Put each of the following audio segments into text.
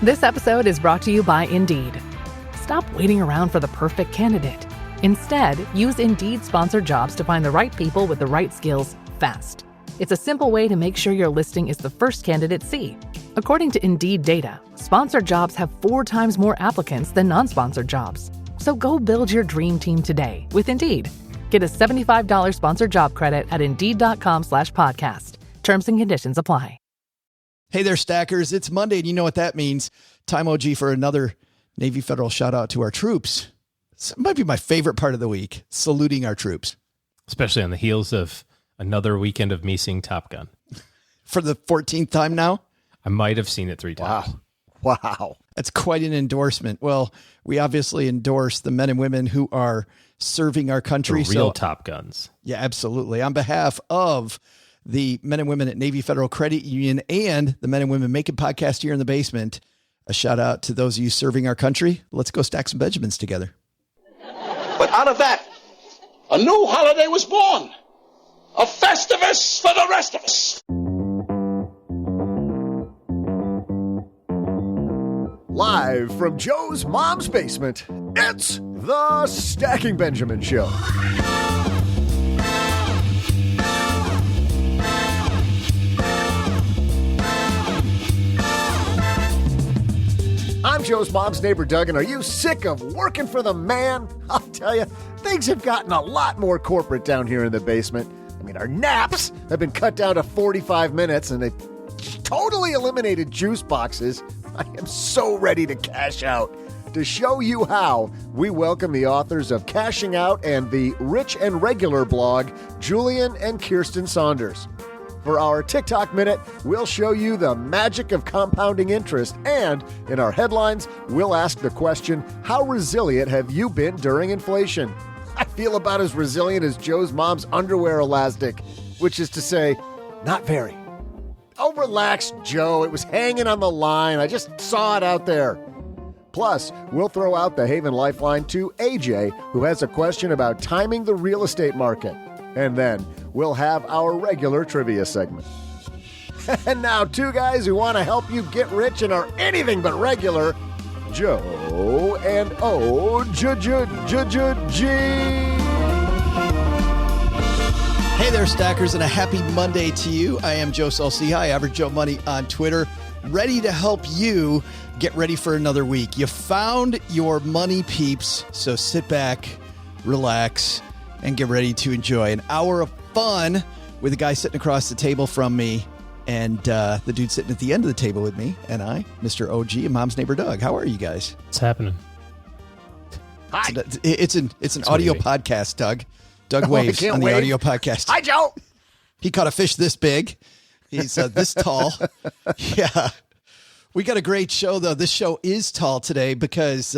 This episode is brought to you by Indeed. Stop waiting around for the perfect candidate. Instead, use Indeed sponsored jobs to find the right people with the right skills fast. It's a simple way to make sure your listing is the first candidates see. According to Indeed data, sponsored jobs have 4 times more applicants than non-sponsored jobs. So go build your dream team today with Indeed. Get a $75 sponsored job credit at Indeed.com/podcast. Terms and conditions apply. Hey there, Stackers. It's Monday, and you know what that means. Time OG for another Navy Federal shout out to our troops. This might be my favorite part of the week, saluting our troops. Especially on the heels of another weekend of me seeing Top Gun. For the 14th time now? I might have seen it 3 times. Wow. That's quite an endorsement. Well, we obviously endorse the men and women who are serving our country. The real Top Guns. Yeah, absolutely. On behalf of the men and women at Navy Federal Credit Union and the Men and Women Making Podcast here in the basement, a shout out to those of you serving our country. Let's go stack some Benjamins together. But out of that, a new holiday was born. A Festivus for the rest of us. Live from Joe's mom's basement, it's the Stacking Benjamin Show. I'm Joe's mom's neighbor, Doug, and are you sick of working for the man? I'll tell you, things have gotten a lot more corporate down here in the basement. I mean, our naps have been cut down to 45 minutes, and they've totally eliminated juice boxes. I am so ready to cash out. To show you how, we welcome the authors of Cashing Out and the Rich and Regular blog, Julien and Kiersten Saunders. For our TikTok Minute, we'll show you the magic of compounding interest, and in our headlines, we'll ask the question, how resilient have you been during inflation? I feel about as resilient as Joe's mom's underwear elastic, which is to say, not very. Oh, relax, Joe. It was hanging on the line. I just saw it out there. Plus, we'll throw out the Haven Lifeline to AJ, who has a question about timing the real estate market. And then we'll have our regular trivia segment. And now, 2 guys who want to help you get rich and are anything but regular, Joe and OG. Hey there, Stackers, and a happy Monday to you. I am Joe Salciha, Average Joe Money on Twitter, ready to help you get ready for another week. You found your money peeps, so sit back, relax, and get ready to enjoy an hour of fun with a guy sitting across the table from me and the dude sitting at the end of the table with me and I, Mr. OG and Mom's Neighbor Doug. How are you guys? What's happening? Hi. It's an audio podcast, Doug. Doug waves on the audio podcast. Hi, Joe. He caught a fish this big. He's this tall. Yeah. We got a great show, though. This show is tall today because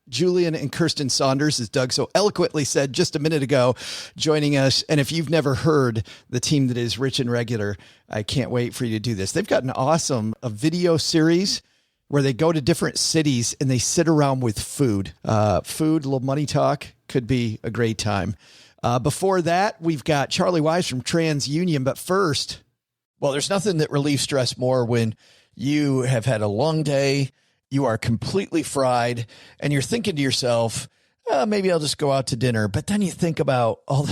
Julien and Kiersten Saunders, as Doug so eloquently said just a minute ago, joining us. And if you've never heard the team that is Rich and Regular, I can't wait for you to do this. They've got an awesome video series where they go to different cities and they sit around with food. Food, a little money talk, could be a great time. Before that, we've got Charlie Wise from Transunion. But first, well, there's nothing that relieves stress more when you have had a long day, you are completely fried, and you're thinking to yourself, maybe I'll just go out to dinner. But then you think about all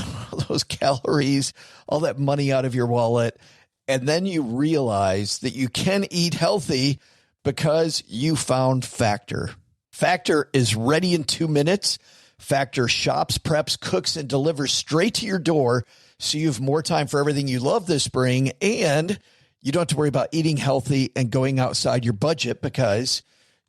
those calories, all that money out of your wallet, and then you realize that you can eat healthy because you found Factor. Factor is ready in 2 minutes. Factor shops, preps, cooks, and delivers straight to your door, so you have more time for everything you love this spring, and you don't have to worry about eating healthy and going outside your budget because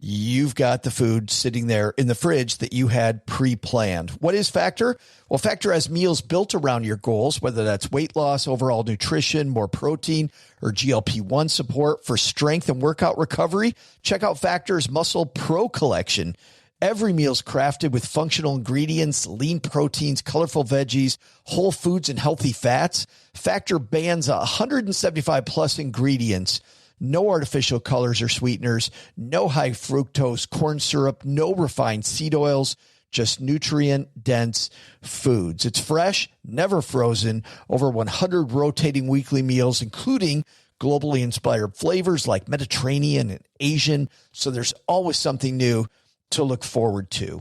you've got the food sitting there in the fridge that you had pre-planned. What is Factor? Well, Factor has meals built around your goals, whether that's weight loss, overall nutrition, more protein, or GLP-1 support for strength and workout recovery. Check out Factor's Muscle Pro collection. Every meal's crafted with functional ingredients, lean proteins, colorful veggies, whole foods, and healthy fats. Factor bans 175 plus ingredients. No artificial colors or sweeteners, no high fructose corn syrup, no refined seed oils, just nutrient-dense foods. It's fresh, never frozen, over 100 rotating weekly meals, including globally inspired flavors like Mediterranean and Asian. So there's always something new to look forward to.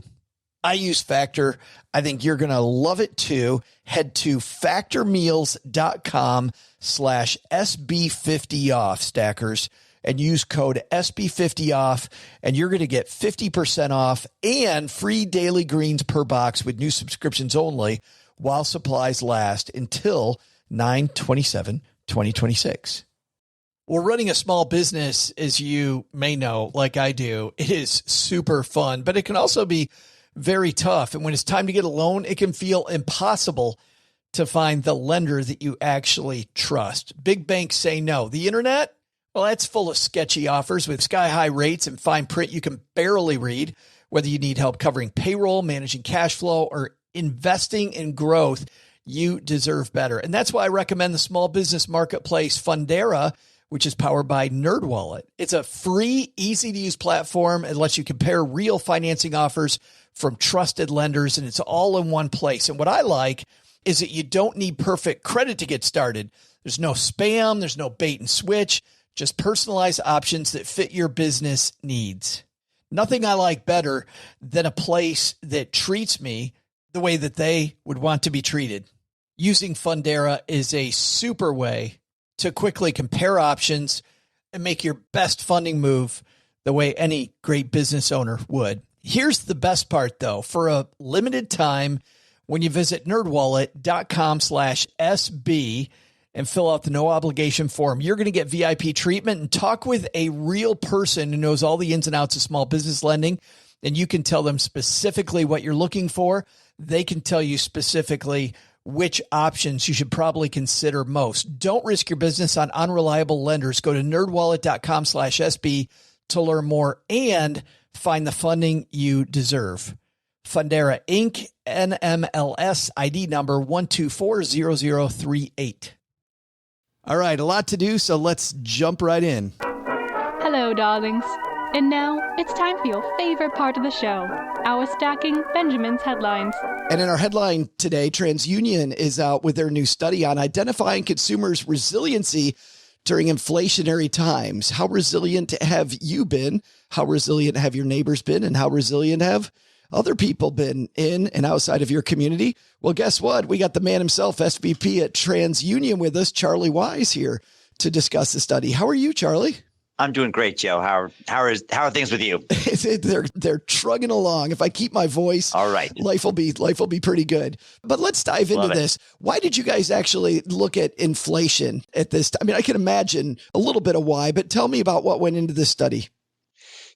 I use Factor. I think you're going to love it too. Head to factormeals.com/SB50off, stackers, and use code SB50off, and you're going to get 50% off and free daily greens per box with new subscriptions only while supplies last until 9/27/2026. Well, running a small business, as you may know, like I do, it is super fun, but it can also be very tough. And when it's time to get a loan, it can feel impossible to find the lender that you actually trust. Big banks say no. The internet, well, that's full of sketchy offers with sky-high rates and fine print you can barely read. Whether you need help covering payroll, managing cash flow, or investing in growth, you deserve better. And that's why I recommend the small business marketplace Fundera, which is powered by NerdWallet. It's a free, easy-to-use platform. It lets you compare real financing offers from trusted lenders, and it's all in one place. And what I like is that you don't need perfect credit to get started. There's no spam. There's no bait and switch. Just personalized options that fit your business needs. Nothing I like better than a place that treats me the way that they would want to be treated. Using Fundera is a super way to quickly compare options and make your best funding move the way any great business owner would. Here's the best part, though. For a limited time, when you visit nerdwallet.com/SB and fill out the no obligation form, you're going to get VIP treatment and talk with a real person who knows all the ins and outs of small business lending. And you can tell them specifically what you're looking for. They can tell you specifically which options you should probably consider most. Don't risk your business on unreliable lenders. Go to nerdwallet.com/SB to learn more and find the funding you deserve. Fundera Inc., NMLS ID number 1240038. All right, a lot to do, so let's jump right in. Hello, darlings. And now it's time for your favorite part of the show, our Stacking Benjamin's headlines. And in our headline today, Transunion is out with their new study on identifying consumers' resiliency during inflationary times. How resilient have you been? How resilient have your neighbors been? And how resilient have other people been in and outside of your community? Well, guess what? We got the man himself, SVP at Transunion, with us, Charlie Wise, here to discuss the study. How are you, Charlie? I'm doing great, Joe. How are things with you? They're trugging along. If I keep my voice, all right, life will be pretty good. But let's dive into this. Why did you guys actually look at inflation at this time? I mean, I can imagine a little bit of why, but tell me about what went into this study.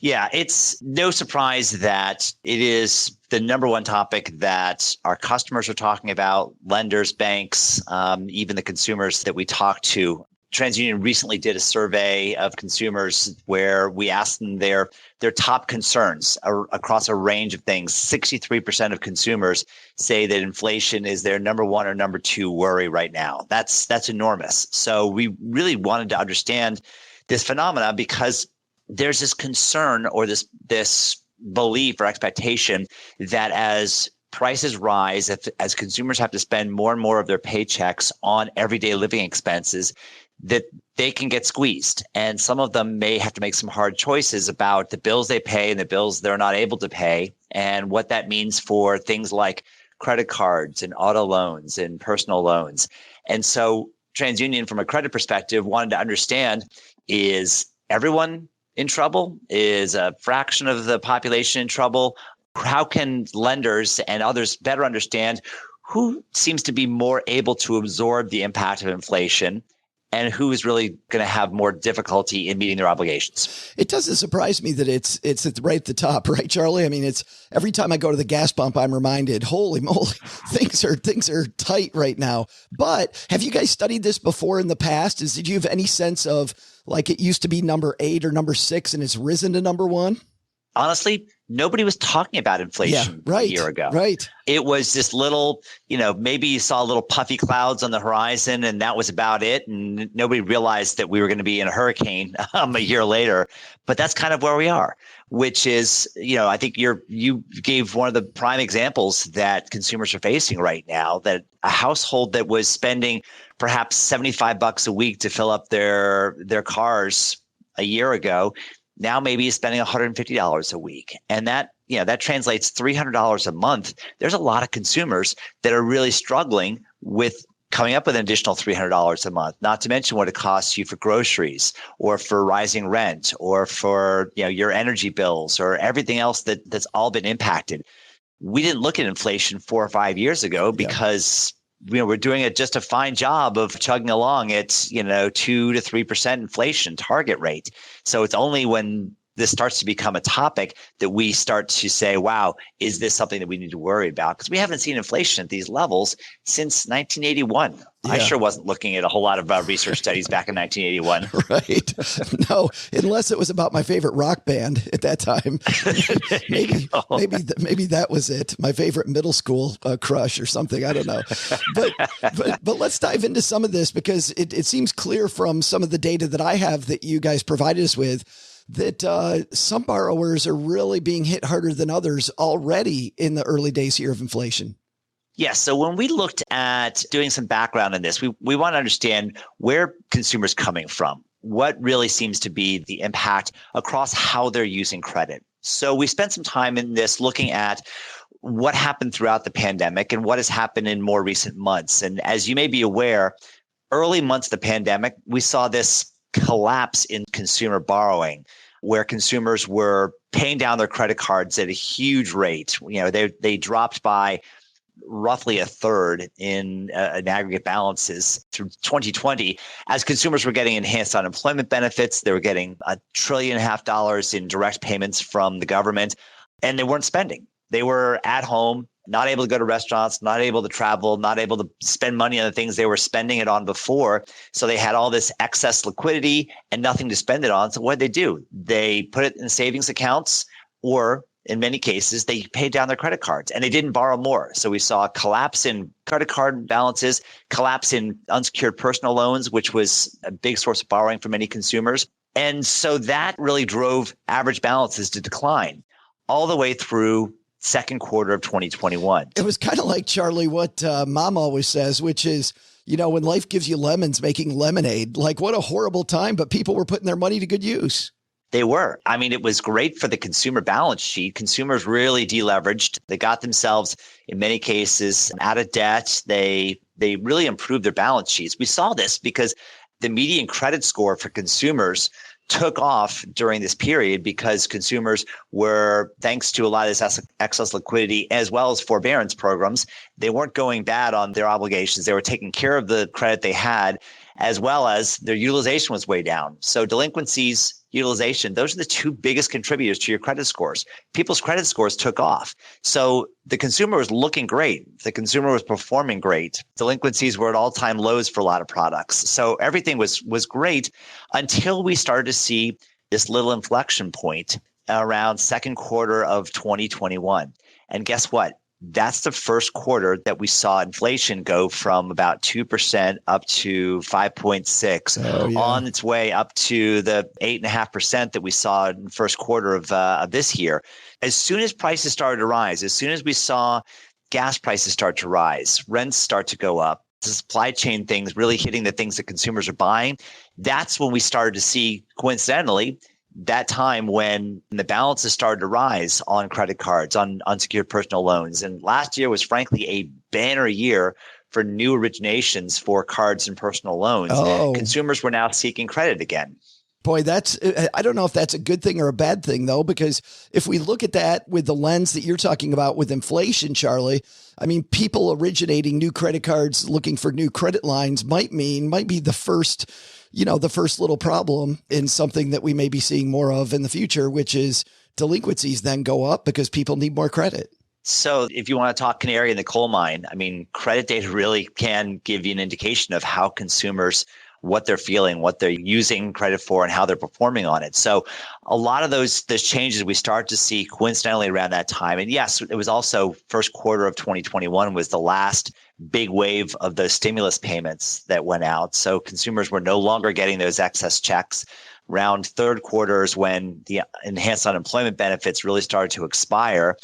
Yeah, it's no surprise that it is the number one topic that our customers are talking about, lenders, banks, even the consumers that we talk to. Transunion recently did a survey of consumers where we asked them their top concerns across a range of things. 63% of consumers say that inflation is their number one or number two worry right now. That's enormous. So we really wanted to understand this phenomena because there's this concern or this belief or expectation that as prices rise, as consumers have to spend more and more of their paychecks on everyday living expenses, that they can get squeezed. And some of them may have to make some hard choices about the bills they pay and the bills they're not able to pay, and what that means for things like credit cards and auto loans and personal loans. And so Transunion, from a credit perspective, wanted to understand, is everyone in trouble? Is a fraction of the population in trouble? How can lenders and others better understand who seems to be more able to absorb the impact of inflation and who is really going to have more difficulty in meeting their obligations? It doesn't surprise me that it's right at the top, right, Charlie? I mean, it's every time I go to the gas pump, I'm reminded, holy moly, things are tight right now. But have you guys studied this before in the past? Did you have any sense of, like, it used to be number 8 or number 6 and it's risen to number 1? Honestly, nobody was talking about inflation a year ago. Right. It was this little, maybe you saw little puffy clouds on the horizon and that was about it. And nobody realized that we were going to be in a hurricane a year later. But that's kind of where we are, which is, I think you gave one of the prime examples that consumers are facing right now, that a household that was spending perhaps $75 a week to fill up their cars a year ago, now maybe is spending $150 a week. And that translates $300 a month. There's a lot of consumers that are really struggling with coming up with an additional $300 a month, not to mention what it costs you for groceries or for rising rent or for, your energy bills or everything else that's all been impacted. We didn't look at inflation 4 or 5 years ago because we're doing just a fine job of chugging along at 2 to 3% inflation target rate. So it's only when this starts to become a topic that we start to say, wow, is this something that we need to worry about? Because we haven't seen inflation at these levels since 1981. Yeah. I sure wasn't looking at a whole lot of research studies back in 1981. Right. No, unless it was about my favorite rock band at that time. maybe that was it. My favorite middle school crush or something. I don't know. But let's dive into some of this because it seems clear from some of the data that I have that you guys provided us with that some borrowers are really being hit harder than others already in the early days here of inflation. Yes. So when we looked at doing some background on this, we want to understand where consumers coming from, what really seems to be the impact across how they're using credit. So we spent some time in this looking at what happened throughout the pandemic and what has happened in more recent months. And as you may be aware, early months of the pandemic, we saw this collapse in consumer borrowing, where consumers were paying down their credit cards at a huge rate. They dropped by roughly a third in aggregate balances through 2020 as consumers were getting enhanced unemployment benefits. They were getting $1.5 trillion in direct payments from the government, and they weren't spending. They were at home, not able to go to restaurants, not able to travel, not able to spend money on the things they were spending it on before. So they had all this excess liquidity and nothing to spend it on. So what did they do? They put it in savings accounts, or in many cases, they paid down their credit cards and they didn't borrow more. So we saw a collapse in credit card balances, collapse in unsecured personal loans, which was a big source of borrowing for many consumers. And so that really drove average balances to decline all the way through second quarter of 2021. It was kind of like, Charlie, what mom always says, which is, when life gives you lemons, making lemonade. Like, what a horrible time, but people were putting their money to good use. They were. I mean, it was great for the consumer balance sheet. Consumers really deleveraged. They got themselves, in many cases, out of debt. They really improved their balance sheets. We saw this because the median credit score for consumers took off during this period because consumers were, thanks to a lot of this excess liquidity as well as forbearance programs, they weren't going bad on their obligations. They were taking care of the credit they had, as well as their utilization was way down. So delinquencies, utilization, those are the two biggest contributors to your credit scores. People's credit scores took off. So the consumer was looking great. The consumer was performing great. Delinquencies were at all-time lows for a lot of products. So everything was great until we started to see this little inflection point around second quarter of 2021. And guess what? That's the first quarter that we saw inflation go from about 2% up to 5.6, on its way up to the 8.5% that we saw in the first quarter of this year. As soon as prices started to rise, as soon as we saw gas prices start to rise, rents start to go up, the supply chain things really hitting the things that consumers are buying, that's when we started to see, coincidentally, that time when the balances started to rise on credit cards, on unsecured personal loans. And last year was frankly a banner year for new originations for cards and personal loans. Consumers were now seeking credit again. Boy, I don't know if that's a good thing or a bad thing, though, because if we look at that with the lens that you're talking about with inflation, Charlie, I mean, people originating new credit cards, looking for new credit lines might be the first little problem in something that we may be seeing more of in the future, which is delinquencies then go up because people need more credit. So if you want to talk canary in the coal mine, I mean, credit data really can give you an indication of how consumers what they're feeling, what they're using credit for, and how they're performing on it. So a lot of those changes we start to see coincidentally around that time. And yes, it was also first quarter of 2021 was the last big wave of the stimulus payments that went out. So consumers were no longer getting those excess checks. Around third quarters when the enhanced unemployment benefits really started to expire.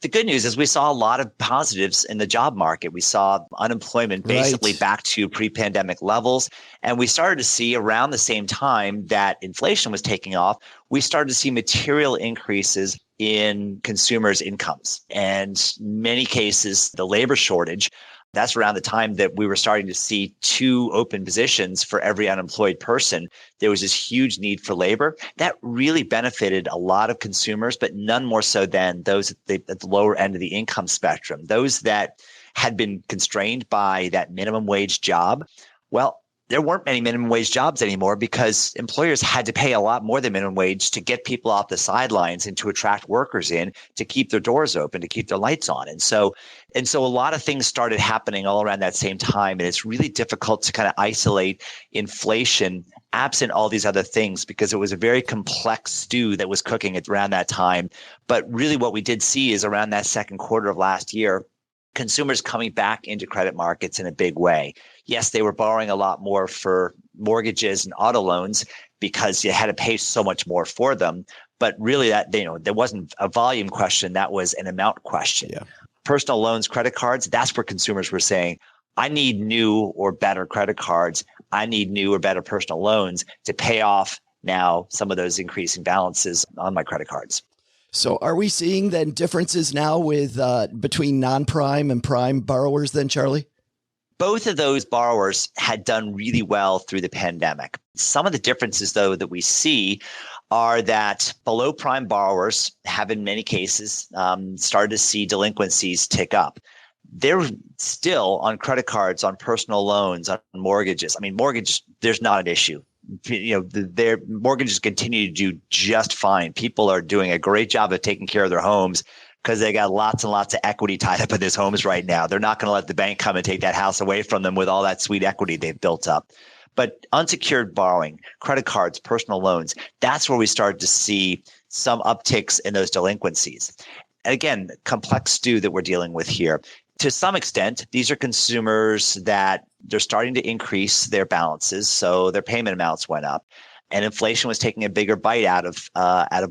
The good news is we saw a lot of positives in the job market. We saw unemployment basically back to pre-pandemic levels. And we started to see around the same time that inflation was taking off, we started to see material increases in consumers' incomes. And in many cases, the labor shortage, that's around the time that we were starting to see 2 open positions for every unemployed person. There was this huge need for labor that really benefited a lot of consumers, but none more so than those at the lower end of the income spectrum. Those that had been constrained by that minimum wage job. Well, there weren't many minimum wage jobs anymore because employers had to pay a lot more than minimum wage to get people off the sidelines and to attract workers in, to keep their doors open, to keep their lights on. And so a lot of things started happening all around that same time. And it's really difficult to kind of isolate inflation absent all these other things because it was a very complex stew that was cooking around that time. But really what we did see is around that second quarter of last year, consumers coming back into credit markets in a big way. Yes, they were borrowing a lot more for mortgages and auto loans because you had to pay so much more for them. But really that, there wasn't a volume question. That was an amount question. Yeah. Personal loans, credit cards, that's where consumers were saying, I need new or better credit cards. I need new or better personal loans to pay off now some of those increasing balances on my credit cards. So are we seeing then differences now with between non-prime and prime borrowers then, Charlie? Both of those borrowers had done really well through the pandemic. Some of the differences, though, that we see are that below prime borrowers have in many cases started to see delinquencies tick up. They're still on credit cards, on personal loans, on mortgages. I mean, mortgage, there's not an issue. Their mortgages continue to do just fine. People are doing a great job of taking care of their homes because they got lots and lots of equity tied up in these homes right now. They're not going to let the bank come and take that house away from them with all that sweet equity they've built up. But unsecured borrowing, credit cards, personal loans, that's where we started to see some upticks in those delinquencies. And again, complex stew that we're dealing with here. To some extent, these are consumers that they're starting to increase their balances, so their payment amounts went up, and inflation was taking a bigger bite out of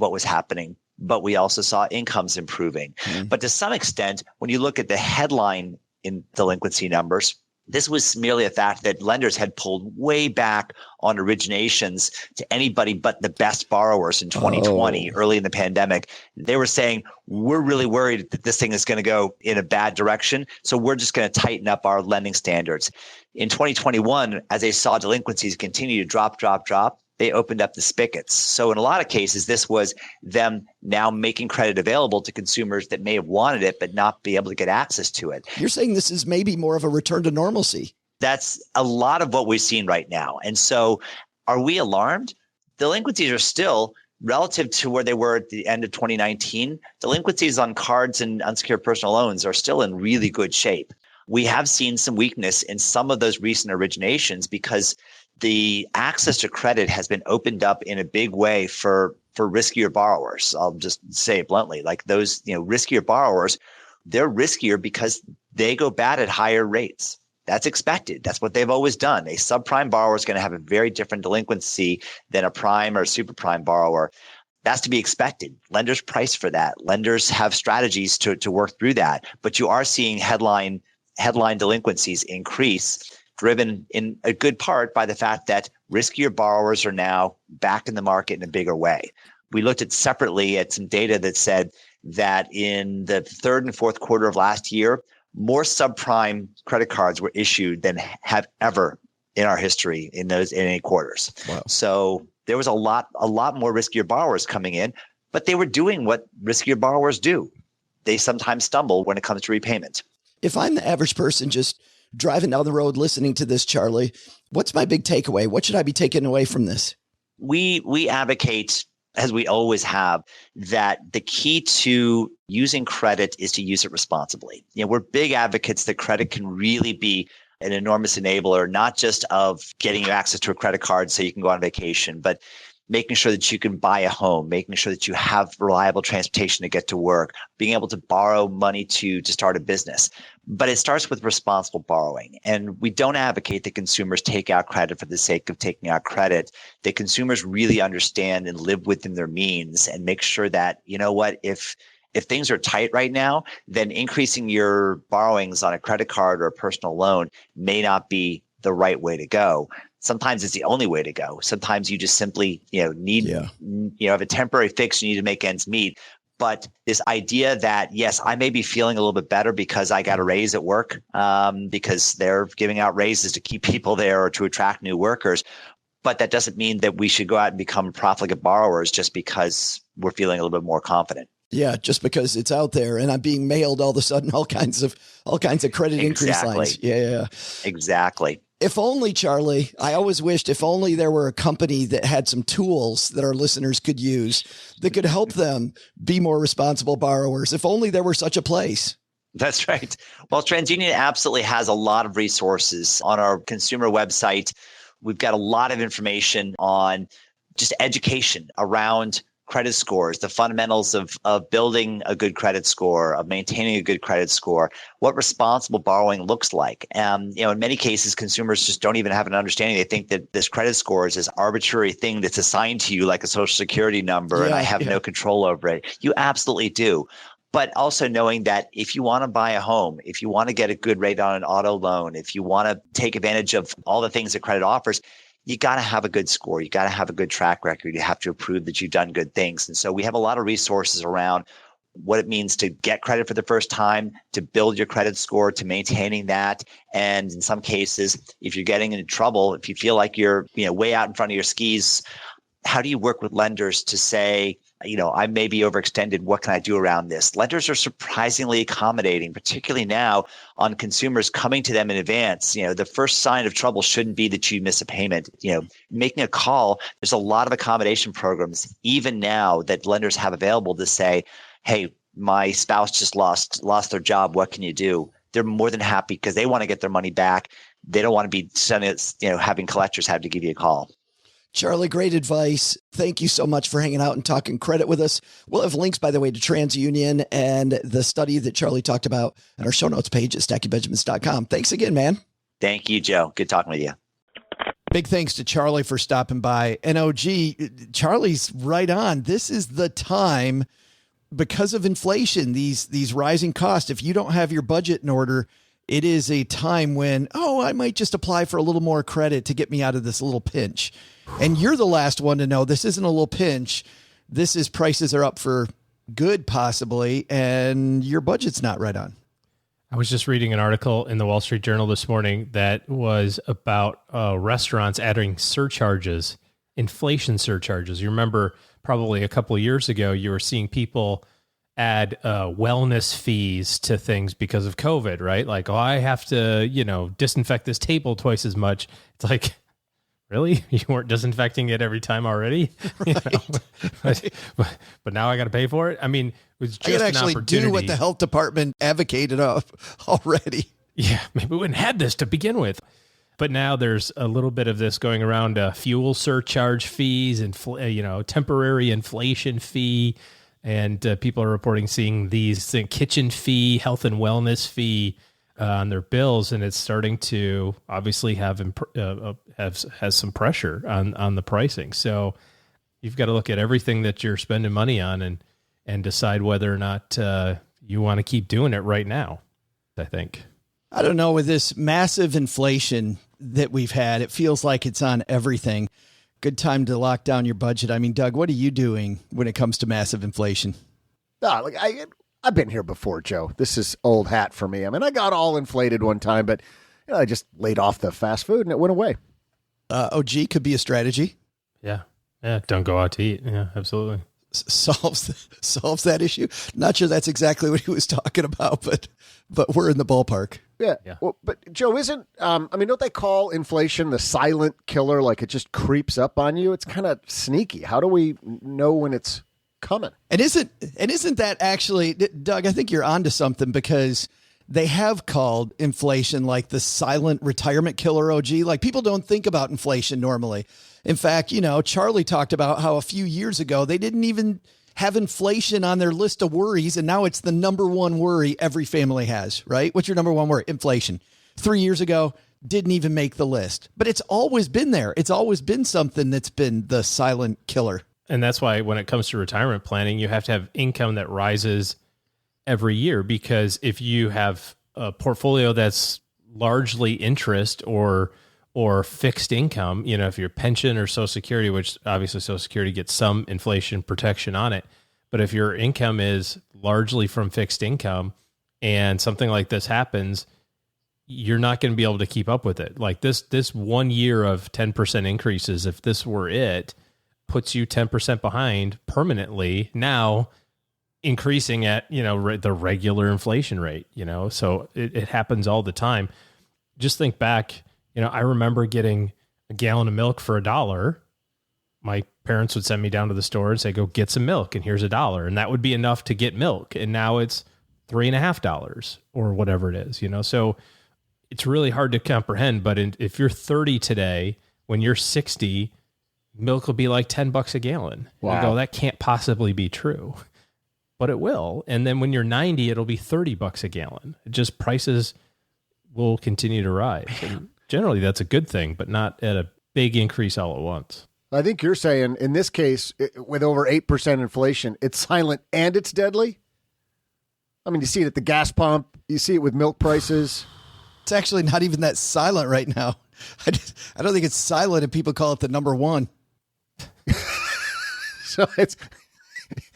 what was happening. But we also saw incomes improving. Mm-hmm. But to some extent, when you look at the headline in delinquency numbers, this was merely a fact that lenders had pulled way back on originations to anybody but the best borrowers in 2020, early in the pandemic. They were saying, we're really worried that this thing is going to go in a bad direction, so we're just going to tighten up our lending standards. In 2021, as they saw delinquencies continue to drop, they opened up the spigots. So in a lot of cases, this was them now making credit available to consumers that may have wanted it, but not be able to get access to it. You're saying this is maybe more of a return to normalcy. That's a lot of what we've seen right now. And so are we alarmed? Delinquencies are still relative to where they were at the end of 2019. Delinquencies on cards and unsecured personal loans are still in really good shape. We have seen some weakness in some of those recent originations because the access to credit has been opened up in a big way for riskier borrowers. I'll just say it bluntly, like those, riskier borrowers, they're riskier because they go bad at higher rates. That's expected. That's what they've always done. A subprime borrower is going to have a very different delinquency than a prime or super prime borrower. That's to be expected. Lenders price for that. Lenders have strategies to work through that. But you are seeing headline delinquencies increase, driven in a good part by the fact that riskier borrowers are now back in the market in a bigger way. We looked at separately at some data that said that in the third and fourth quarter of last year, more subprime credit cards were issued than have ever in our history in any quarters. Wow. So there was a lot more riskier borrowers coming in, but they were doing what riskier borrowers do. They sometimes stumble when it comes to repayment. If I'm the average person just driving down the road listening to this, Charlie, what's my big takeaway? What should I be taking away from this? We advocate, as we always have, that the key to using credit is to use it responsibly. We're big advocates that credit can really be an enormous enabler, not just of getting you access to a credit card so you can go on vacation, but making sure that you can buy a home, making sure that you have reliable transportation to get to work, being able to borrow money to start a business. But it starts with responsible borrowing. And we don't advocate that consumers take out credit for the sake of taking out credit, that consumers really understand and live within their means and make sure that, you know what, if things are tight right now, then increasing your borrowings on a credit card or a personal loan may not be the right way to go. Sometimes it's the only way to go. Sometimes you just simply, need, have a temporary fix. You need to make ends meet. But this idea that, yes, I may be feeling a little bit better because I got a raise at work, because they're giving out raises to keep people there or to attract new workers. But that doesn't mean that we should go out and become profligate borrowers just because we're feeling a little bit more confident. Yeah, just because it's out there and I'm being mailed all of a sudden all kinds of credit increase lines. Yeah. Exactly. If only, Charlie, I always wished if only there were a company that had some tools that our listeners could use that could help them be more responsible borrowers. If only there were such a place. That's right. Well, Transunion absolutely has a lot of resources on our consumer website. We've got a lot of information on just education around credit scores, the fundamentals of building a good credit score, of maintaining a good credit score, what responsible borrowing looks like. In many cases, consumers just don't even have an understanding. They think that this credit score is this arbitrary thing that's assigned to you like a social security number, and I have no control over it. You absolutely do. But also knowing that if you want to buy a home, if you want to get a good rate on an auto loan, if you want to take advantage of all the things that credit offers, you got to have a good score. You got to have a good track record. You have to prove that you've done good things. And so we have a lot of resources around what it means to get credit for the first time, to build your credit score, to maintaining that. And in some cases, if you're getting into trouble, if you feel like you're way out in front of your skis, how do you work with lenders to say, I may be overextended. What can I do around this? Lenders are surprisingly accommodating, particularly now on consumers coming to them in advance. The first sign of trouble shouldn't be that you miss a payment. Making a call, there's a lot of accommodation programs, even now, that lenders have available to say, hey, my spouse just lost their job. What can you do? They're more than happy because they want to get their money back. They don't want to be sending having collectors have to give you a call. Charlie, great advice. Thank you so much for hanging out and talking credit with us. We'll have links, by the way, to TransUnion and the study that Charlie talked about on our show notes page at stackingbenjamins.com. Thanks again, man. Thank you, Joe. Good talking with you. Big thanks to Charlie for stopping by. And Charlie's right on. This is the time, because of inflation, these rising costs. If you don't have your budget in order, it is a time when, I might just apply for a little more credit to get me out of this little pinch. And you're the last one to know this isn't a little pinch. This is prices are up for good, possibly, and your budget's not right on. I was just reading an article in the Wall Street Journal this morning that was about restaurants adding surcharges, inflation surcharges. You remember probably a couple of years ago, you were seeing people add wellness fees to things because of COVID, right? Like, I have to, disinfect this table twice as much. It's like, really? You weren't disinfecting it every time already? But now I got to pay for it? I mean, it was just an opportunity. I can actually do what the health department advocated of already. Yeah, maybe we wouldn't have this to begin with. But now there's a little bit of this going around, fuel surcharge fees and, temporary inflation fee. And people are reporting seeing these kitchen fee, health and wellness fee on their bills, and it's starting to obviously has some pressure on the pricing. So you've got to look at everything that you're spending money on and decide whether or not you want to keep doing it right now. I think. I don't know, with this massive inflation that we've had, it feels like it's on everything. Good time to lock down your budget. I mean, Doug, what are you doing when it comes to massive inflation? I've been here before, Joe. This is old hat for me. I mean, I got all inflated one time, but I just laid off the fast food and it went away. OG could be a strategy. Yeah. Don't go out to eat. Yeah, absolutely. Solves that issue. Not sure that's exactly what he was talking about, but we're in the ballpark. Yeah. Well, but Joe, don't they call inflation the silent killer? Like, it just creeps up on you. It's kind of sneaky. How do we know when it's coming? And isn't that actually, Doug, I think you're onto something, because they have called inflation like the silent retirement killer, OG. Like, people don't think about inflation normally. In fact, Charlie talked about how a few years ago, they didn't even have inflation on their list of worries. And now it's the number one worry every family has, right? What's your number one worry? Inflation. 3 years ago, didn't even make the list, but it's always been there. It's always been something that's been the silent killer. And that's why when it comes to retirement planning, you have to have income that rises every year, because if you have a portfolio that's largely interest or fixed income, if your pension or Social Security, which obviously Social Security gets some inflation protection on it, but if your income is largely from fixed income and something like this happens, you're not going to be able to keep up with it. Like this 1 year of 10% increases, if this were it, puts you 10% behind permanently, now increasing at, the regular inflation rate, so it happens all the time. Just think back, I remember getting a gallon of milk for $1. My parents would send me down to the store and say, go get some milk, and here's $1. And that would be enough to get milk. And now it's $3.50 or whatever it is, so it's really hard to comprehend. But if you're 30 today, when you're 60, milk will be like $10 a gallon. Wow. You go, that can't possibly be true, but it will. And then when you're 90, it'll be $30 a gallon. Just prices will continue to rise. And generally that's a good thing, but not at a big increase all at once. I think you're saying in this case, with over 8% inflation, it's silent and it's deadly. I mean, you see it at the gas pump, you see it with milk prices. It's actually not even that silent right now. I don't think it's silent, and people call it the number one. So it's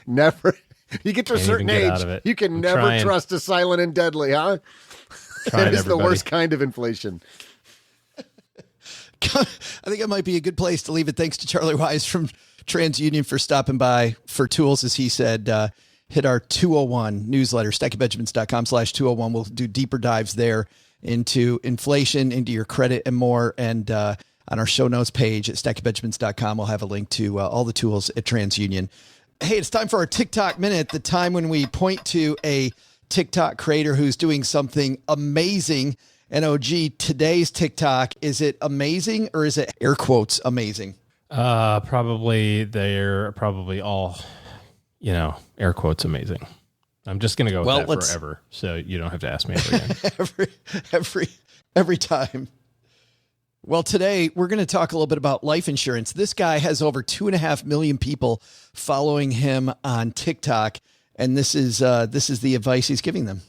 never, you get to a certain age, you can never trust a silent and deadly, huh? That is the worst kind of inflation. I think it might be a good place to leave it. Thanks to Charlie Wise from TransUnion for stopping by for tools. As he said, hit our 201 newsletter, stackingbenjamins.com/201. We'll do deeper dives there into inflation, into your credit, and more. And on our show notes page at stackingbenjamins.com, we'll have a link to all the tools at TransUnion. Hey, it's time for our TikTok Minute, the time when we point to a TikTok creator who's doing something amazing. And OG, today's TikTok, is it amazing or is it air quotes amazing? Probably they're probably all, air quotes amazing. I'm just going to go with that forever, so you don't have to ask me ever again. every time. Well, today we're going to talk a little bit about life insurance. This guy has over 2.5 million people following him on TikTok, and this is the advice he's giving them.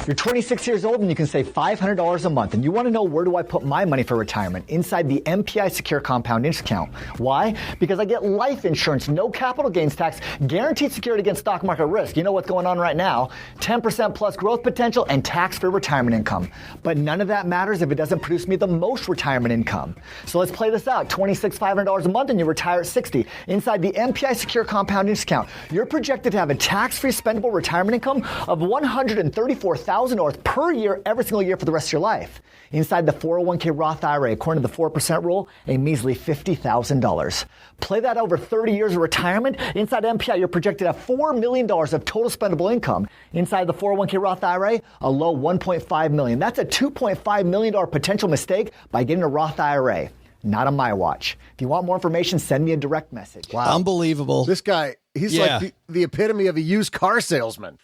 You're 26 years old and you can save $500 a month, and you want to know, where do I put my money for retirement? Inside the MPI Secure Compound Interest Account. Why? Because I get life insurance, no capital gains tax, guaranteed security against stock market risk. You know what's going on right now. 10% plus growth potential and tax-free retirement income. But none of that matters if it doesn't produce me the most retirement income. So let's play this out. $500 a month and you retire at 60. Inside the MPI Secure Compound Interest Account, you're projected to have a tax-free spendable retirement income of $134,000 per year every single year for the rest of your life. Inside the 401k Roth IRA, according to the 4% rule, a measly $50,000. Play that over 30 years of retirement. Inside MPI, you're projected to have $4 million of total spendable income. Inside the 401k Roth IRA, a low $1.5 million. That's a $2.5 million potential mistake by getting a Roth IRA. Not on my watch. If you want more information, send me a direct message. Wow. Unbelievable. This guy, he's like the epitome of a used car salesman.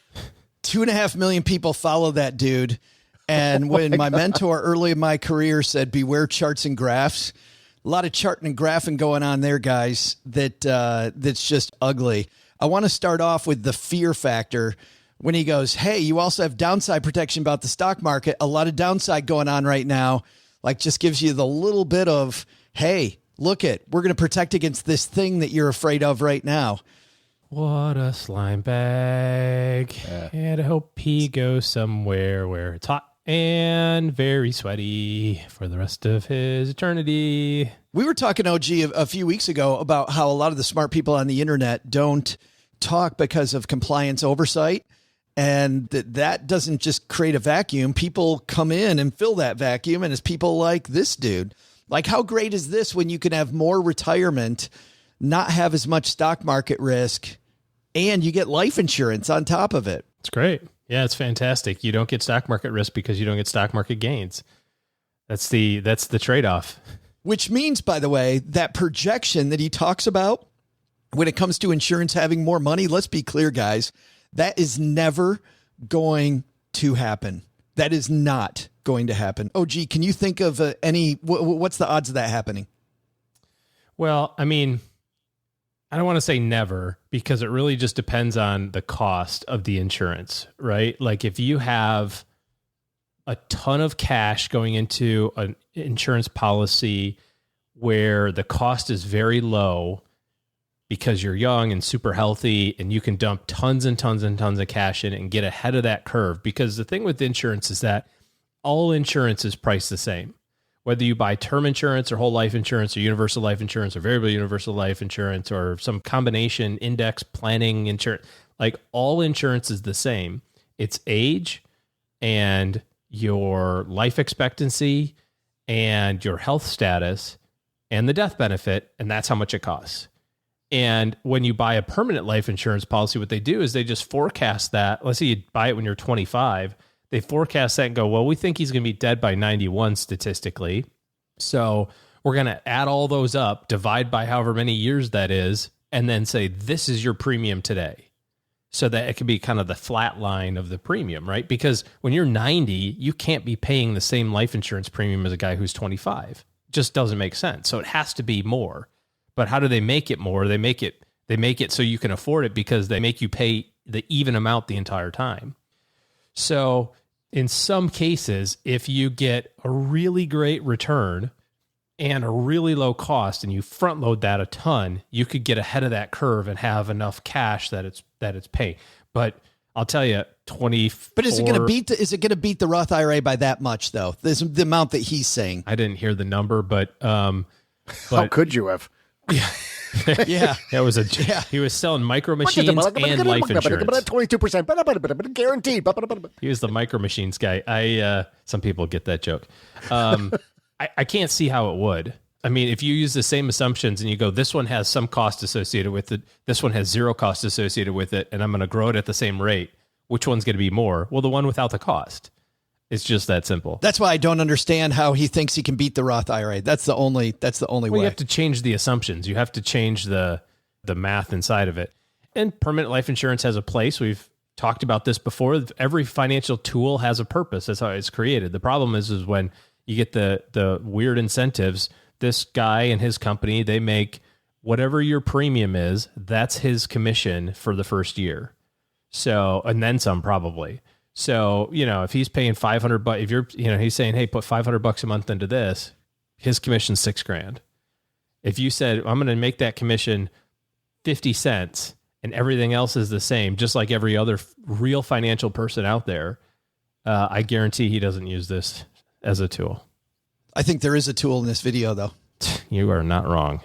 2.5 million people follow that dude. And when my mentor early in my career said, beware charts and graphs, a lot of charting and graphing going on there, guys, that's just ugly. I want to start off with the fear factor when he goes, hey, you also have downside protection about the stock market. A lot of downside going on right now. Like, just gives you the little bit of, hey, look it, we're going to protect against this thing that you're afraid of right now. What a slime bag. And I hope he goes somewhere where it's hot and very sweaty for the rest of his eternity. We were talking, OG, a few weeks ago about how a lot of the smart people on the internet don't talk because of compliance oversight. And that doesn't just create a vacuum. People come in and fill that vacuum. And it's people like this dude. Like, how great is this when you can have more retirement, not have as much stock market risk, and you get life insurance on top of it? It's great. Yeah, it's fantastic. You don't get stock market risk because you don't get stock market gains. That's the trade-off. Which means, by the way, that projection that he talks about when it comes to insurance having more money, let's be clear, guys, that is never going to happen. That is not going to happen. Oh, gee, can you think of what's the odds of that happening? Well, I mean, I don't want to say never, because it really just depends on the cost of the insurance, right? Like if you have a ton of cash going into an insurance policy where the cost is very low because you're young and super healthy and you can dump tons and tons and tons of cash in it and get ahead of that curve. Because the thing with insurance is that all insurance is priced the same. Whether you buy term insurance or whole life insurance or universal life insurance or variable universal life insurance or some combination index planning insurance, like all insurance is the same. It's age and your life expectancy and your health status and the death benefit, and that's how much it costs. And when you buy a permanent life insurance policy, what they do is they just forecast that. Let's say you buy it when you're 25. They forecast that and go, well, we think he's going to be dead by 91 statistically. So we're going to add all those up, divide by however many years that is, and then say, this is your premium today. So that it can be kind of the flat line of the premium, right? Because when you're 90, you can't be paying the same life insurance premium as a guy who's 25. It just doesn't make sense. So it has to be more. But how do they make it more? They make it so you can afford it because they make you pay the even amount the entire time. So in some cases, if you get a really great return and a really low cost and you front load that a ton, you could get ahead of that curve and have enough cash that it's paying. But I'll tell you, 24. But is it going to beat the Roth IRA by that much though? This the amount that he's saying. I didn't hear the number, but how could you have? Yeah. Yeah. He was selling micro machines and life insurance. 22%, guaranteed. He was the micro machines guy. Some people get that joke. I can't see how it would. I mean, if you use the same assumptions and you go, this one has some cost associated with it, this one has zero cost associated with it, and I'm going to grow it at the same rate, which one's going to be more? Well, the one without the cost. It's just that simple. That's why I don't understand how he thinks he can beat the Roth IRA. That's the only way. You have to change the assumptions. You have to change the math inside of it. And permanent life insurance has a place. We've talked about this before. Every financial tool has a purpose. That's how it's created. The problem is when you get the weird incentives. This guy and his company, they make whatever your premium is, that's his commission for the first year. So, and then some probably. So, if he's paying $500, if you're, he's saying, hey, put $500 a month into this, his commission's $6,000. If you said, I'm going to make that commission 50 cents and everything else is the same, just like every other real financial person out there, I guarantee he doesn't use this as a tool. I think there is a tool in this video, though. You are not wrong.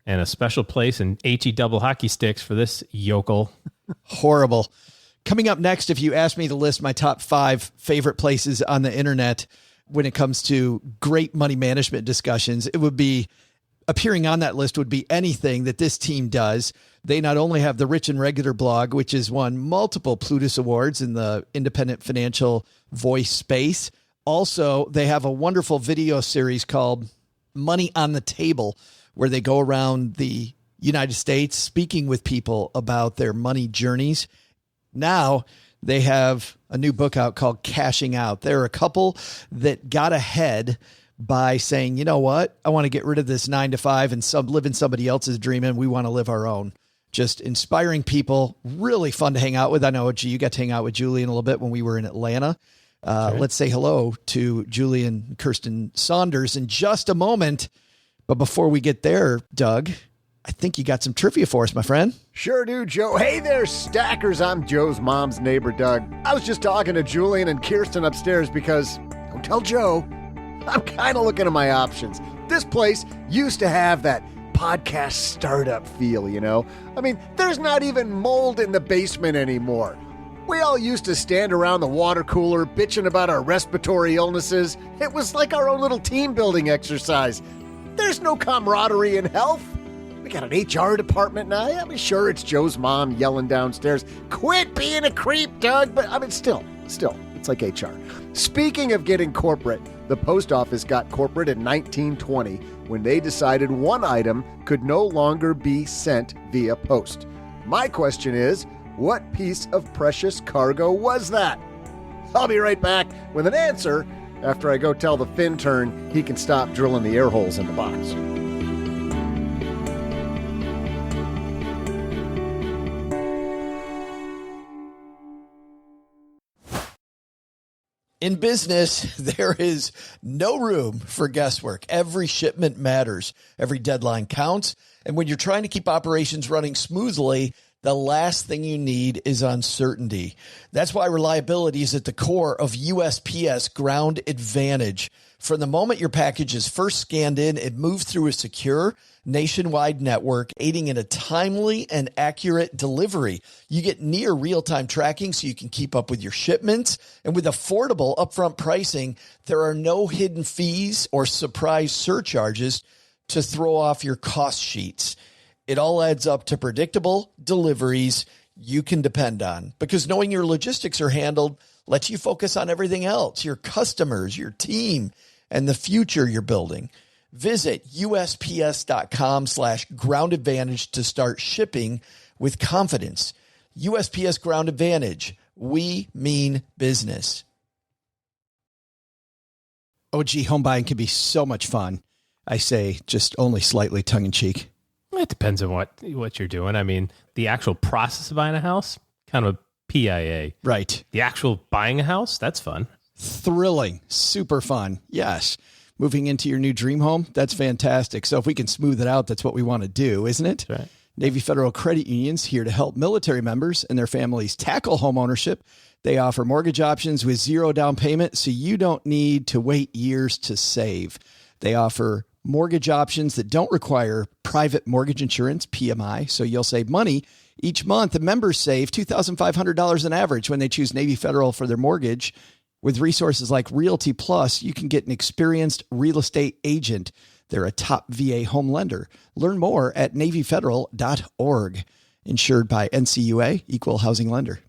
And a special place in HE double hockey sticks for this yokel. Horrible. Coming up next, if you ask me to list my top 5 favorite places on the internet when it comes to great money management discussions, it would be appearing on that list would be anything that this team does. They not only have the Rich and Regular blog, which has won multiple Plutus Awards in the independent financial voice space. Also, they have a wonderful video series called Money on the Table, where they go around the United States speaking with people about their money journeys. Now they have a new book out called Cashing Out. There are a couple that got ahead by saying, you know what? I want to get rid of this 9-to-5 and live in somebody else's dream, and we want to live our own. Just inspiring people, really fun to hang out with. I know, you got to hang out with Julien a little bit when we were in Atlanta. Okay. Let's say hello to Julien and Kiersten Saunders in just a moment. But before we get there, Doug, I think you got some trivia for us, my friend. Sure do, Joe. Hey there, stackers. I'm Joe's mom's neighbor, Doug. I was just talking to Julien and Kiersten upstairs because, don't tell Joe, I'm kind of looking at my options. This place used to have that podcast startup feel, I mean, there's not even mold in the basement anymore. We all used to stand around the water cooler bitching about our respiratory illnesses. It was like our own little team building exercise. There's no camaraderie in health. We got an HR department now. Yeah, I mean, sure, it's Joe's mom yelling downstairs, quit being a creep, Doug. But I mean, still, it's like HR. Speaking of getting corporate, the post office got corporate in 1920 when they decided one item could no longer be sent via post. My question is, what piece of precious cargo was that? I'll be right back with an answer after I go tell the Fintern he can stop drilling the air holes in the box. In business, there is no room for guesswork. Every shipment matters. Every deadline counts. And when you're trying to keep operations running smoothly, the last thing you need is uncertainty. That's why reliability is at the core of USPS Ground Advantage. From the moment your package is first scanned in, it moves through a secure nationwide network, aiding in a timely and accurate delivery. You get near real-time tracking so you can keep up with your shipments. And with affordable upfront pricing, there are no hidden fees or surprise surcharges to throw off your cost sheets. It all adds up to predictable deliveries you can depend on, because knowing your logistics are handled lets you focus on everything else, your customers, your team, and the future you're building. Visit USPS.com/Ground Advantage to start shipping with confidence. USPS Ground Advantage. We mean business. OG home buying can be so much fun. I say just only slightly tongue-in-cheek. It depends on what you're doing. I mean, the actual process of buying a house, kind of PIA. Right. The actual buying a house, that's fun. Thrilling. Super fun. Yes. Moving into your new dream home, that's fantastic. So if we can smooth it out, that's what we want to do, isn't it? That's right. Navy Federal Credit Union's here to help military members and their families tackle home ownership. They offer mortgage options with zero down payment, so you don't need to wait years to save. They offer mortgage options that don't require private mortgage insurance, PMI, so you'll save money each month. The members save $2,500 on average when they choose Navy Federal for their mortgage. With resources like Realty Plus, you can get an experienced real estate agent. They're a top VA home lender. Learn more at NavyFederal.org. Insured by NCUA, Equal Housing Lender.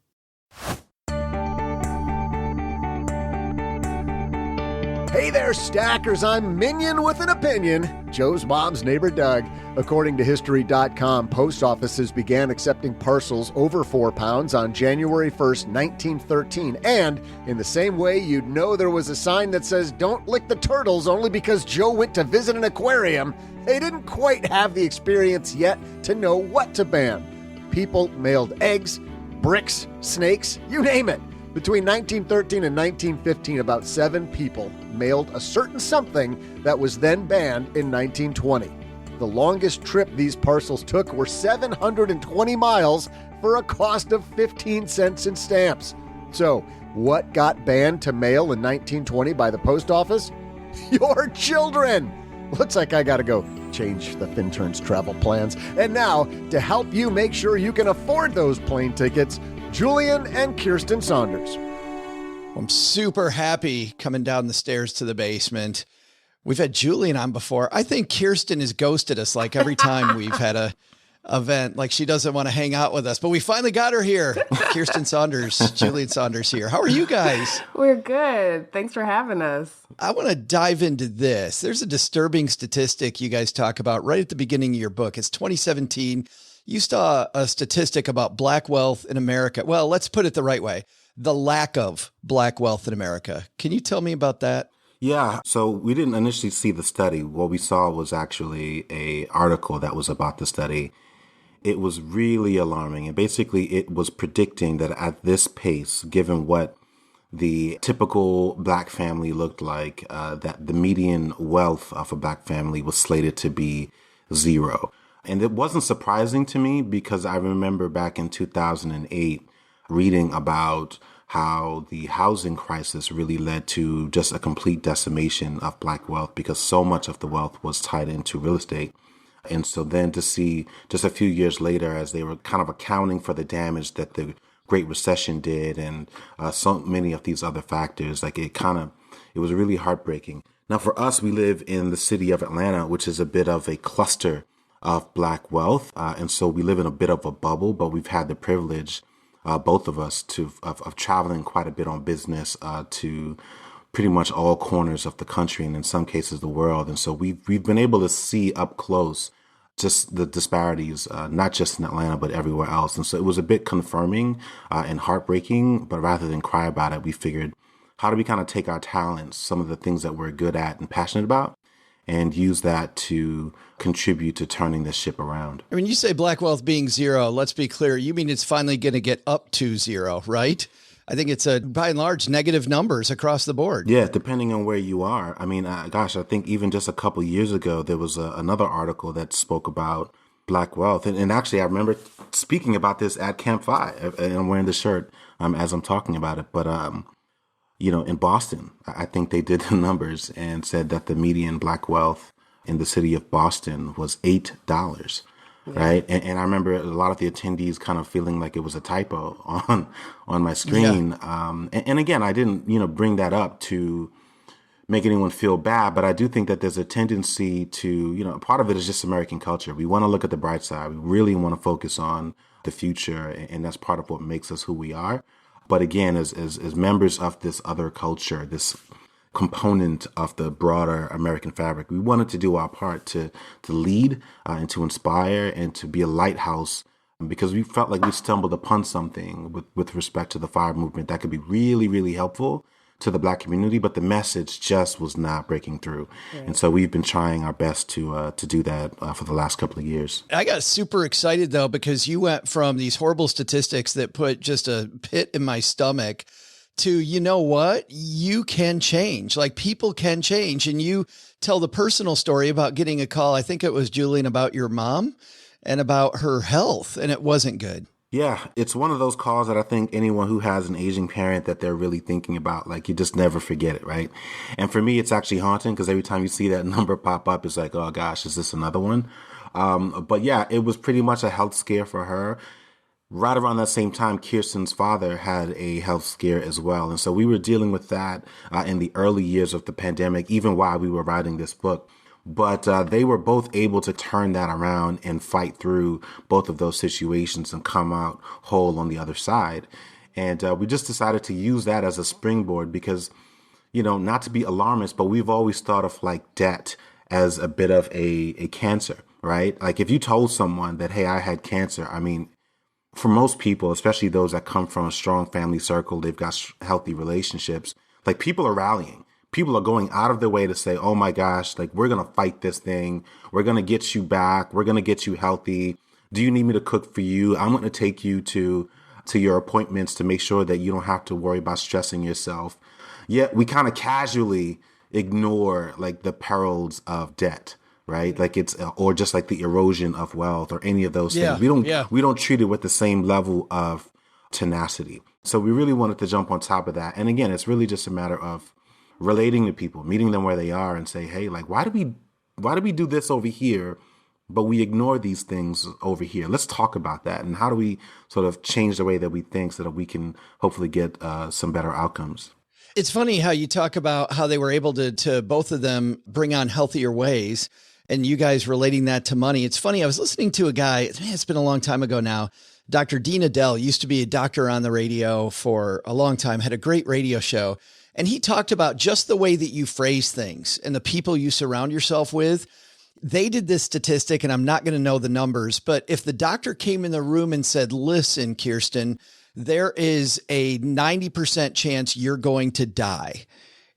Hey there, stackers. I'm Minion with an opinion. Joe's mom's neighbor, Doug. According to History.com, post offices began accepting parcels over 4 pounds on January 1st, 1913. And in the same way, you'd know there was a sign that says, "Don't lick the turtles," only because Joe went to visit an aquarium. They didn't quite have the experience yet to know what to ban. People mailed eggs, bricks, snakes, you name it. Between 1913 and 1915, about 7 people mailed a certain something that was then banned in 1920. The longest trip these parcels took were 720 miles for a cost of 15 cents in stamps. So, what got banned to mail in 1920 by the post office? Your children! Looks like I gotta go change the Fintern's travel plans. And now, to help you make sure you can afford those plane tickets, Julien and Kiersten Saunders. I'm super happy coming down the stairs to the basement. We've had Julien on before. I think Kiersten has ghosted us like every time we've had a event. Like she doesn't want to hang out with us, but we finally got her here. Kiersten Saunders, Julien Saunders here. How are you guys? We're good. Thanks for having us. I want to dive into this. There's a disturbing statistic you guys talk about right at the beginning of your book. It's 2017. You saw a statistic about Black wealth in America. Well, let's put it the right way. The lack of Black wealth in America. Can you tell me about that? Yeah. So we didn't initially see the study. What we saw was actually an article that was about the study. It was really alarming. And basically it was predicting that at this pace, given what the typical Black family looked like, that the median wealth of a Black family was slated to be 0. And it wasn't surprising to me because I remember back in 2008 reading about how the housing crisis really led to just a complete decimation of Black wealth because so much of the wealth was tied into real estate. And so then to see just a few years later, as they were kind of accounting for the damage that the Great Recession did and so many of these other factors, like it was really heartbreaking. Now for us, we live in the city of Atlanta, which is a bit of a cluster of Black wealth. And so we live in a bit of a bubble, but we've had the privilege, both of us, of traveling quite a bit on business to pretty much all corners of the country and in some cases the world. And so we've been able to see up close just the disparities, not just in Atlanta, but everywhere else. And so it was a bit confirming and heartbreaking, but rather than cry about it, we figured, how do we kind of take our talents, some of the things that we're good at and passionate about, and use that to contribute to turning this ship around? I mean, you say Black wealth being zero, let's be clear. You mean it's finally going to get up to zero, right? I think it's by and large negative numbers across the board. Yeah, depending on where you are. I mean, I think even just a couple of years ago, there was another article that spoke about Black wealth. And actually, I remember speaking about this at Camp 5, and I'm wearing the shirt as I'm talking about it. But, in Boston, I think they did the numbers and said that the median Black wealth in the city of Boston was $8. Right. And I remember a lot of the attendees kind of feeling like it was a typo on my screen. Yeah. And again, I didn't, bring that up to make anyone feel bad, but I do think that there's a tendency to, part of it is just American culture. We want to look at the bright side. We really want to focus on the future. And that's part of what makes us who we are. But again, as members of this other culture, this component of the broader American fabric, we wanted to do our part to lead and to inspire and to be a lighthouse, because we felt like we stumbled upon something with respect to the FIRE movement that could be really, really helpful to the Black community, but the message just was not breaking through. Right. And so we've been trying our best to do that for the last couple of years. I got super excited, though, because you went from these horrible statistics that put just a pit in my stomach to, you know what, you can change. Like, people can change. And you tell the personal story about getting a call, I think it was Julien, about your mom and about her health, and it wasn't good. Yeah, it's one of those calls that I think anyone who has an aging parent that they're really thinking about, like, you just never forget it, right? And for me, it's actually haunting, because every time you see that number pop up, it's like, oh gosh, is this another one? But yeah, it was pretty much a health scare for her. Right around that same time, Kiersten's father had a health scare as well. And so we were dealing with that in the early years of the pandemic, even while we were writing this book. But they were both able to turn that around and fight through both of those situations and come out whole on the other side. And we just decided to use that as a springboard because, not to be alarmist, but we've always thought of like debt as a bit of a cancer, right? Like, if you told someone that, hey, I had cancer, I mean, for most people, especially those that come from a strong family circle, they've got healthy relationships, like, people are rallying. People are going out of their way to say, oh my gosh, like, we're going to fight this thing. We're going to get you back. We're going to get you healthy. Do you need me to cook for you? I'm going to take you to your appointments to make sure that you don't have to worry about stressing yourself. Yet we kind of casually ignore like the perils of debt. Right. Like, it's or just like the erosion of wealth or any of those things. We don't treat it with the same level of tenacity. So we really wanted to jump on top of that. And again, it's really just a matter of relating to people, meeting them where they are and say, hey, like, why do we do this over here, but we ignore these things over here? Let's talk about that. And how do we sort of change the way that we think so that we can hopefully get some better outcomes? It's funny how you talk about how they were able to both of them bring on healthier ways. And you guys relating that to money. It's funny. I was listening to a guy, it's been a long time ago now. Dr. Dean Adele used to be a doctor on the radio for a long time, had a great radio show. And he talked about just the way that you phrase things and the people you surround yourself with. They did this statistic, and I'm not going to know the numbers, but if the doctor came in the room and said, listen, Kiersten, there is a 90% chance you're going to die.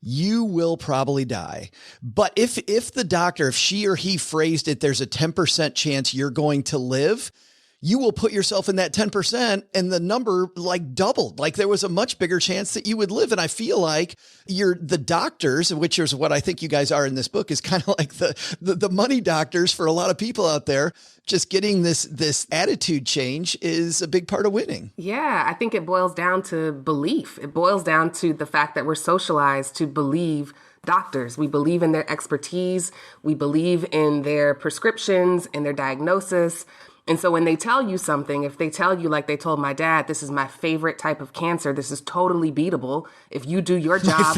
You will probably die. But if the doctor, if she or he phrased it, there's a 10% chance you're going to live, you will put yourself in that 10% and the number like doubled. Like, there was a much bigger chance that you would live. And I feel like the doctors, which is what I think you guys are in this book, is kind of like the money doctors for a lot of people out there. Just getting this attitude change is a big part of winning. Yeah, I think it boils down to belief. It boils down to the fact that we're socialized to believe doctors. We believe in their expertise. We believe in their prescriptions and their diagnosis. And so when they tell you something, if they tell you, like they told my dad, this is my favorite type of cancer, this is totally beatable. If you do your job.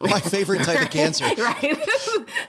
My favorite type of cancer. Right?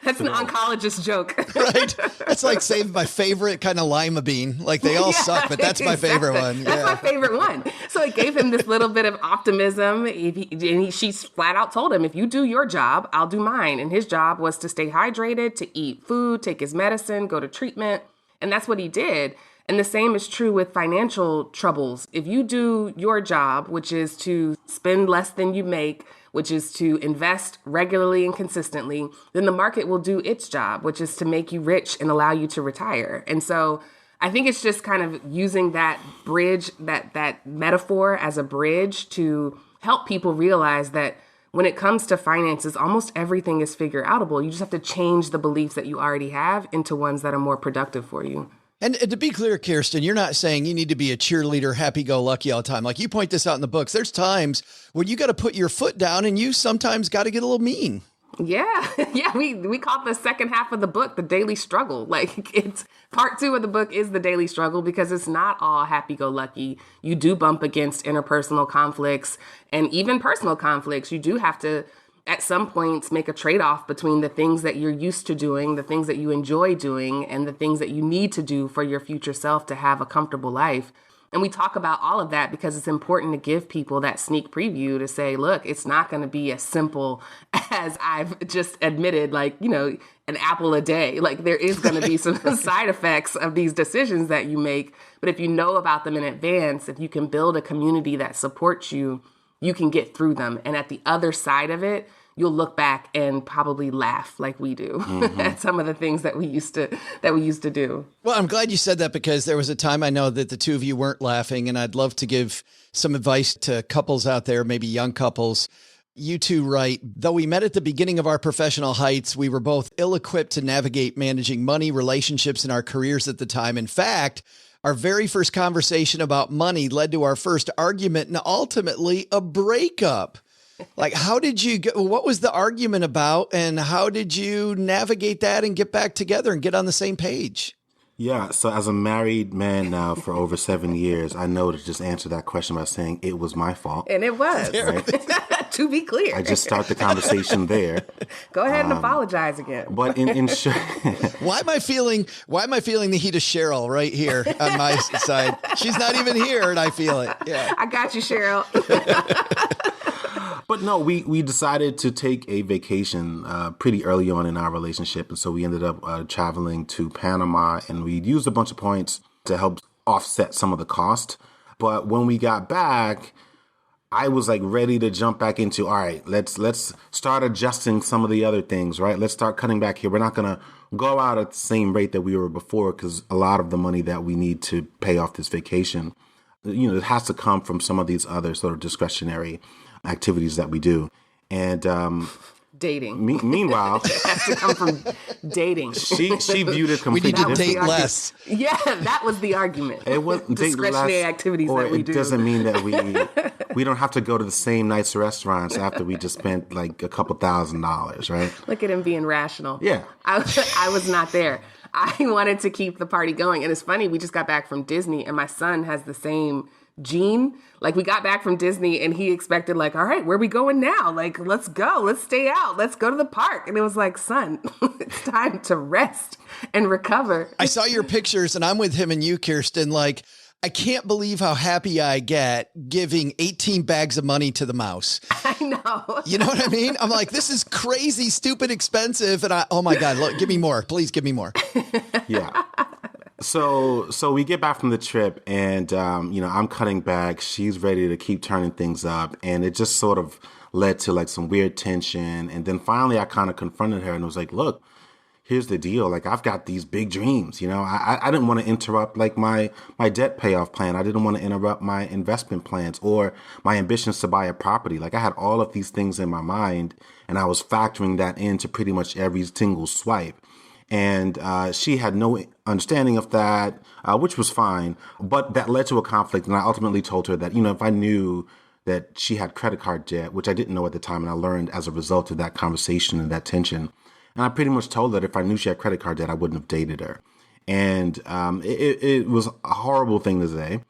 That's an oncologist joke. Right. That's like saying my favorite kind of lima bean. Like they all suck, but that's my favorite one. That's my favorite one. So it gave him this little bit of optimism. She flat out told him, if you do your job, I'll do mine. And his job was to stay hydrated, to eat food, take his medicine, go to treatment. And that's what he did. And the same is true with financial troubles. If you do your job, which is to spend less than you make, which is to invest regularly and consistently, then the market will do its job, which is to make you rich and allow you to retire. And so I think it's just kind of using that bridge, that metaphor as a bridge to help people realize that when it comes to finances, almost everything is figure outable. You just have to change the beliefs that you already have into ones that are more productive for you. And to be clear, Kiersten, you're not saying you need to be a cheerleader, happy-go-lucky all the time. Like you point this out in the books, there's times when you got to put your foot down and you sometimes got to get a little mean. Yeah. Yeah. We call the second half of the book the daily struggle. Like it's part 2 of the book is the daily struggle because it's not all happy-go-lucky. You do bump against interpersonal conflicts and even personal conflicts. You do have to at some points make a trade-off between the things that you're used to doing, the things that you enjoy doing, and the things that you need to do for your future self to have a comfortable life. And we talk about all of that because it's important to give people that sneak preview to say, look, it's not going to be as simple as I've just admitted, like, you know, an apple a day. Like there is going to be some side effects of these decisions that you make. But if you know about them in advance, if you can build a community that supports you, you can get through them. And at the other side of it, you'll look back and probably laugh like we do at some of the things that we used to do. Well, I'm glad you said that because there was a time I know that the two of you weren't laughing, and I'd love to give some advice to couples out there, maybe young couples. You two write, though we met at the beginning of our professional heights, we were both ill-equipped to navigate managing money, relationships, and our careers at the time. In fact, our very first conversation about money led to our first argument and ultimately a breakup. Like, how did you get, what was the argument about and how did you navigate that and get back together and get on the same page? Yeah. So as a married man now for over 7 years, I know to just answer that question by saying it was my fault. And it was. Right? To be clear. I just start the conversation there. Go ahead and apologize again. But in short, why am I feeling the heat of Cheryl right here on my side? She's not even here and I feel it. Yeah. I got you, Cheryl. But no, we decided to take a vacation pretty early on in our relationship. And so we ended up traveling to Panama and we used a bunch of points to help offset some of the cost. But when we got back, I was like ready to jump back into, all right, let's start adjusting some of the other things, right? Let's start cutting back here. We're not going to go out at the same rate that we were before because a lot of the money that we need to pay off this vacation, you know, it has to come from some of these other sort of discretionary activities that we do. And dating. Meanwhile, it has to come from dating. She viewed it completely different. We need to date less. Yeah, that was the argument. It was discretionary activities that we do. It doesn't mean that we don't have to go to the same nice restaurants after we just spent like a couple $1,000s, right? Look at him being rational. Yeah. I was not there. I wanted to keep the party going. And it's funny, we just got back from Disney and my son has the same gene. Like we got back from Disney and he expected like, all right, where are we going now? Like, let's go, let's stay out, let's go to the park. And it was like, son, it's time to rest and recover. I saw your pictures and I'm with him and you, Kiersten. Like, I can't believe how happy I get giving 18 bags of money to the mouse. I know. You know what I mean? I'm like, this is crazy, stupid, expensive. And oh my God, look, give me more. Please give me more. Yeah. So we get back from the trip and, I'm cutting back. She's ready to keep turning things up. And it just sort of led to like some weird tension. And then finally I kind of confronted her and was like, look, here's the deal. Like I've got these big dreams, I didn't want to interrupt like my debt payoff plan. I didn't want to interrupt my investment plans or my ambitions to buy a property. Like I had all of these things in my mind and I was factoring that into pretty much every single swipe. And she had no understanding of that, which was fine. But that led to a conflict. And I ultimately told her that, if I knew that she had credit card debt, which I didn't know at the time, and I learned as a result of that conversation and that tension. And I pretty much told her that if I knew she had credit card debt, I wouldn't have dated her. And it was a horrible thing to say.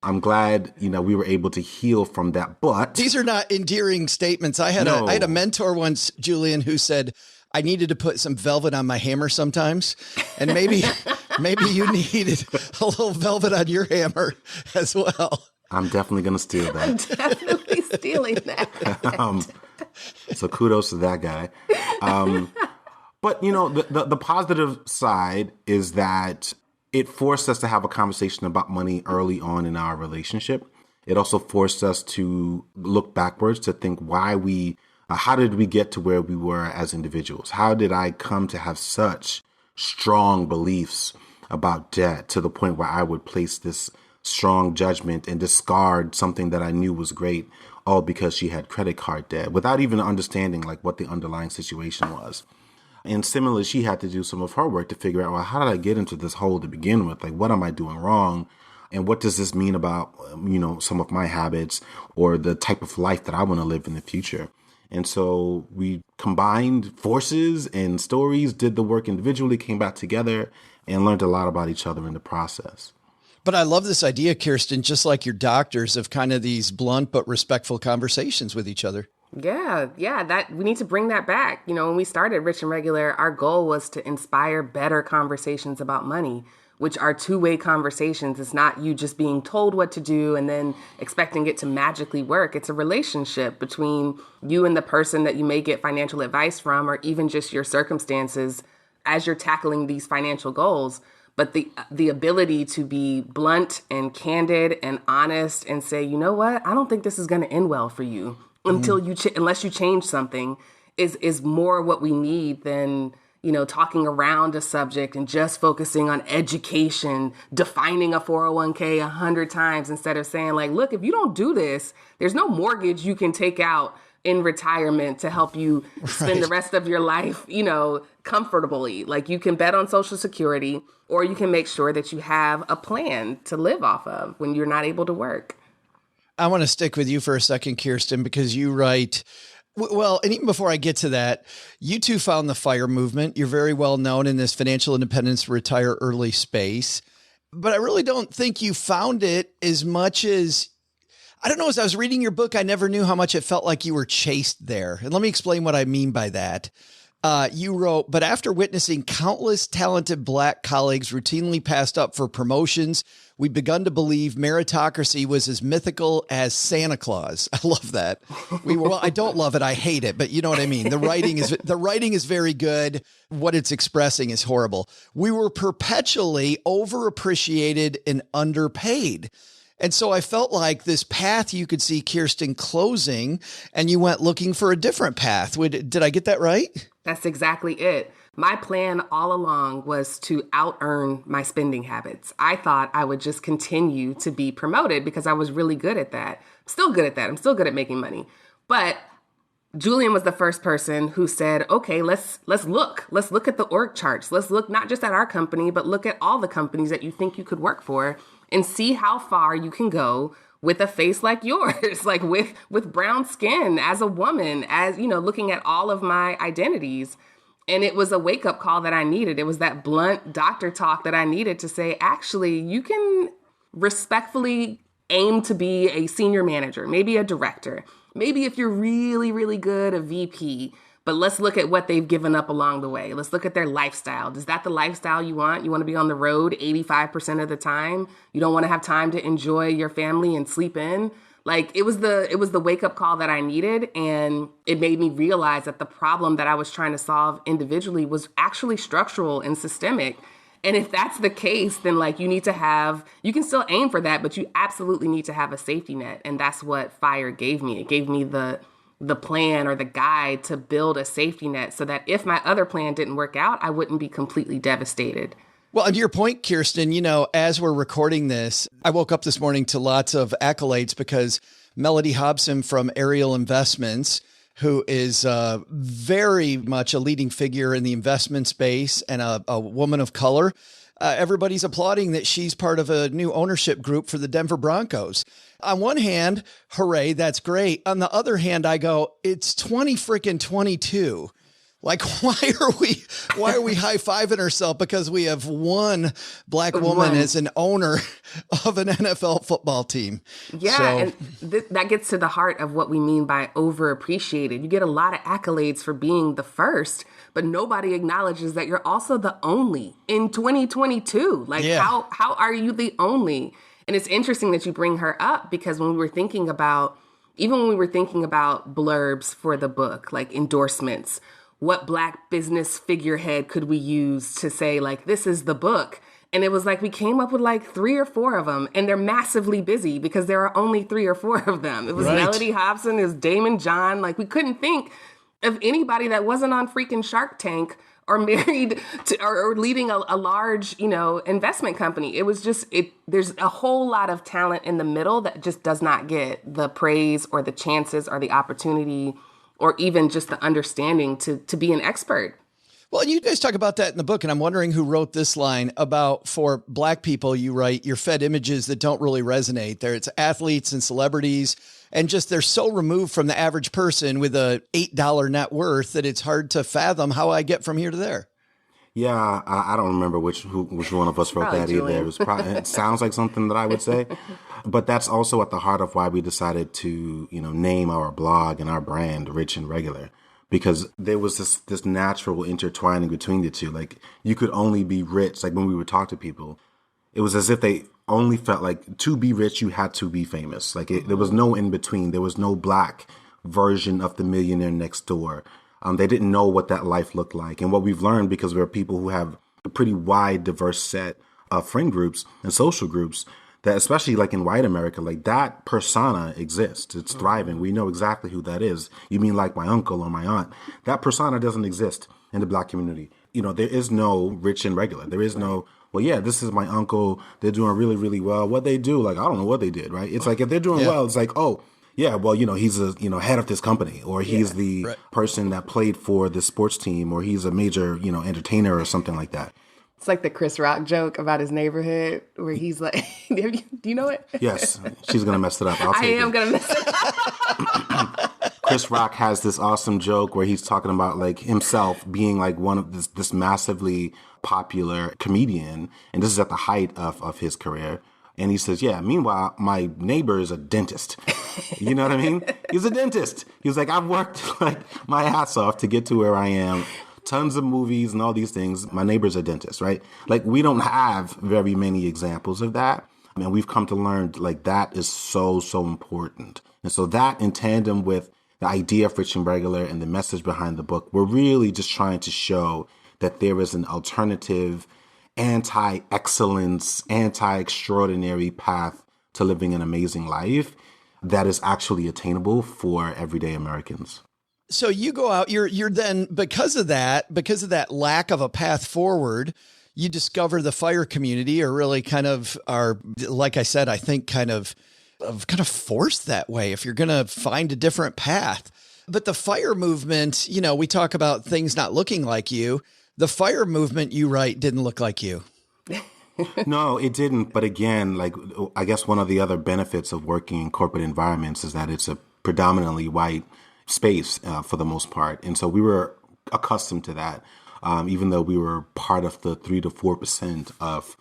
I'm glad, we were able to heal from that. But these are not endearing statements. I had a mentor once, Julien, who said, I needed to put some velvet on my hammer sometimes. And maybe you needed a little velvet on your hammer as well. I'm definitely going to steal that. I'm definitely stealing that. So kudos to that guy. But, the positive side is that it forced us to have a conversation about money early on in our relationship. It also forced us to look backwards to think how did we get to where we were as individuals? How did I come to have such strong beliefs about debt to the point where I would place this strong judgment and discard something that I knew was great, all because she had credit card debt without even understanding what the underlying situation was. And similarly, she had to do some of her work to figure out, well, how did I get into this hole to begin with? What am I doing wrong? And what does this mean about, some of my habits or the type of life that I want to live in the future? And so we combined forces and stories, did the work individually, came back together and learned a lot about each other in the process. But I love this idea, Kiersten, just like your doctors, of kind of these blunt but respectful conversations with each other. Yeah, that we need to bring that back. When we started Rich and Regular, our goal was to inspire better conversations about money, which are two-way conversations. It's not you just being told what to do and then expecting it to magically work. It's a relationship between you and the person that you may get financial advice from, or even just your circumstances as you're tackling these financial goals. But the ability to be blunt and candid and honest and say, you know what, I don't think this is going to end well for you unless you change something is more what we need than, talking around a subject and just focusing on education, defining a 401k 100 times instead of saying look, if you don't do this, there's no mortgage you can take out in retirement to help you spend the rest of your life, comfortably. You can bet on Social Security, or you can make sure that you have a plan to live off of when you're not able to work. I want to stick with you for a second, Kiersten, because you write, well, and even before I get to that, you two found the FIRE movement. You're very well known in this financial independence, retire early space. But I really don't think you found it as much as, I don't know, as I was reading your book, I never knew how much it felt like you were chased there. And let me explain what I mean by that. You wrote, but after witnessing countless talented Black colleagues routinely passed up for promotions, we've begun to believe meritocracy was as mythical as Santa Claus. I love that. I don't love it. I hate it. But you know what I mean? The writing is very good. What it's expressing is horrible. We were perpetually overappreciated and underpaid. And so I felt like this path you could see Kiersten closing, and you went looking for a different path. Did I get that right? That's exactly it. My plan all along was to out-earn my spending habits. I thought I would just continue to be promoted because I was really good at that. Still good at that. I'm still good at making money. But Julien was the first person who said, okay, let's look at the org charts. Let's look not just at our company, but look at all the companies that you think you could work for and see how far you can go with a face like yours, with brown skin, as a woman, as, looking at all of my identities. And it was a wake-up call that I needed. It was that blunt doctor talk that I needed to say, actually, you can respectfully aim to be a senior manager, maybe a director. Maybe if you're really, really good, a VP. But let's look at what they've given up along the way. Let's look at their lifestyle. Is that the lifestyle you want? You want to be on the road 85% of the time? You don't want to have time to enjoy your family and sleep in? It was the wake-up call that I needed, and it made me realize that the problem that I was trying to solve individually was actually structural and systemic. And if that's the case, then you can still aim for that, but you absolutely need to have a safety net. And that's what FIRE gave me. It gave me the plan or the guide to build a safety net so that if my other plan didn't work out, I wouldn't be completely devastated. Well, and to your point, Kiersten, as we're recording this, I woke up this morning to lots of accolades because Melody Hobson from Ariel Investments, who is very much a leading figure in the investment space and a woman of color, everybody's applauding that she's part of a new ownership group for the Denver Broncos. On one hand, hooray, that's great. On the other hand, I go, it's 2022. Like, why are we high-fiving ourselves because we have one black woman as an owner of an NFL football team? Yeah, and that gets to the heart of what we mean by overappreciated. You get a lot of accolades for being the first, but nobody acknowledges that you're also the only in 2022. Like, how are you the only? And it's interesting that you bring her up, because when we were thinking about blurbs for the book, like endorsements, what Black business figurehead could we use to say, like, this is the book? And it was like we came up with like 3 or 4 of them, and they're massively busy because there are only 3 or 4 of them. It was Melody Hobson, it was Damon John. Like, we couldn't think of anybody that wasn't on freaking Shark Tank or married to or leading a large, investment company. It was just, there's a whole lot of talent in the middle that just does not get the praise or the chances or the opportunity or even just the understanding to be an expert. Well, and you guys talk about that in the book, and I'm wondering who wrote this line about, for Black people, you write, you're fed images that don't really resonate. It's athletes and celebrities, and just they're so removed from the average person with a $8 net worth that it's hard to fathom how I get from here to there. Yeah, I don't remember which one of us wrote that either. It sounds like something that I would say, but that's also at the heart of why we decided to, name our blog and our brand Rich and Regular, because there was this natural intertwining between the two. Like, you could only be rich. Like, when we would talk to people, it was as if they only felt like to be rich, you had to be famous. Like, there was no in between. There was no Black version of the millionaire next door. They didn't know what that life looked like. And what we've learned, because we're people who have a pretty wide, diverse set of friend groups and social groups, that especially like in white America, like that persona exists. It's thriving. We know exactly who that is. You mean like my uncle or my aunt? That persona doesn't exist in the Black community. There is no Rich and Regular. There is no, well, yeah, this is my uncle. They're doing really, really well. What they do, like, I don't know what they did, right? It's like, if they're doing well, it's like, oh, yeah, well, he's a head of this company, or he's the person that played for this sports team, or he's a major, entertainer or something like that. It's like the Chris Rock joke about his neighborhood where he's like, do you know it? Yes, she's going to mess it up. I am going to mess it up. Chris Rock has this awesome joke where he's talking about like himself being like one of this massively popular comedian. And this is at the height of his career. And he says, yeah, meanwhile, my neighbor is a dentist. You know what I mean? He's a dentist. He was like, I've worked like my ass off to get to where I am. Tons of movies and all these things. My neighbor's a dentist, right? Like, we don't have very many examples of that. I mean, we've come to learn like that is so, so important. And so that, in tandem with the idea of Rich and Regular and the message behind the book, we're really just trying to show that there is an alternative, anti-excellence, anti-extraordinary path to living an amazing life that is actually attainable for everyday Americans. So you go out, you're then, because of that lack of a path forward, you discover the fire community are really kind of are, like I said, I think kind of forced that way if you're going to find a different path. But the fire movement, we talk about things not looking like you. The fire movement, you write, didn't look like you. No, it didn't. But again, like, I guess one of the other benefits of working in corporate environments is that it's a predominantly white space for the most part. And so we were accustomed to that, even though we were part of the 3 to 4% of,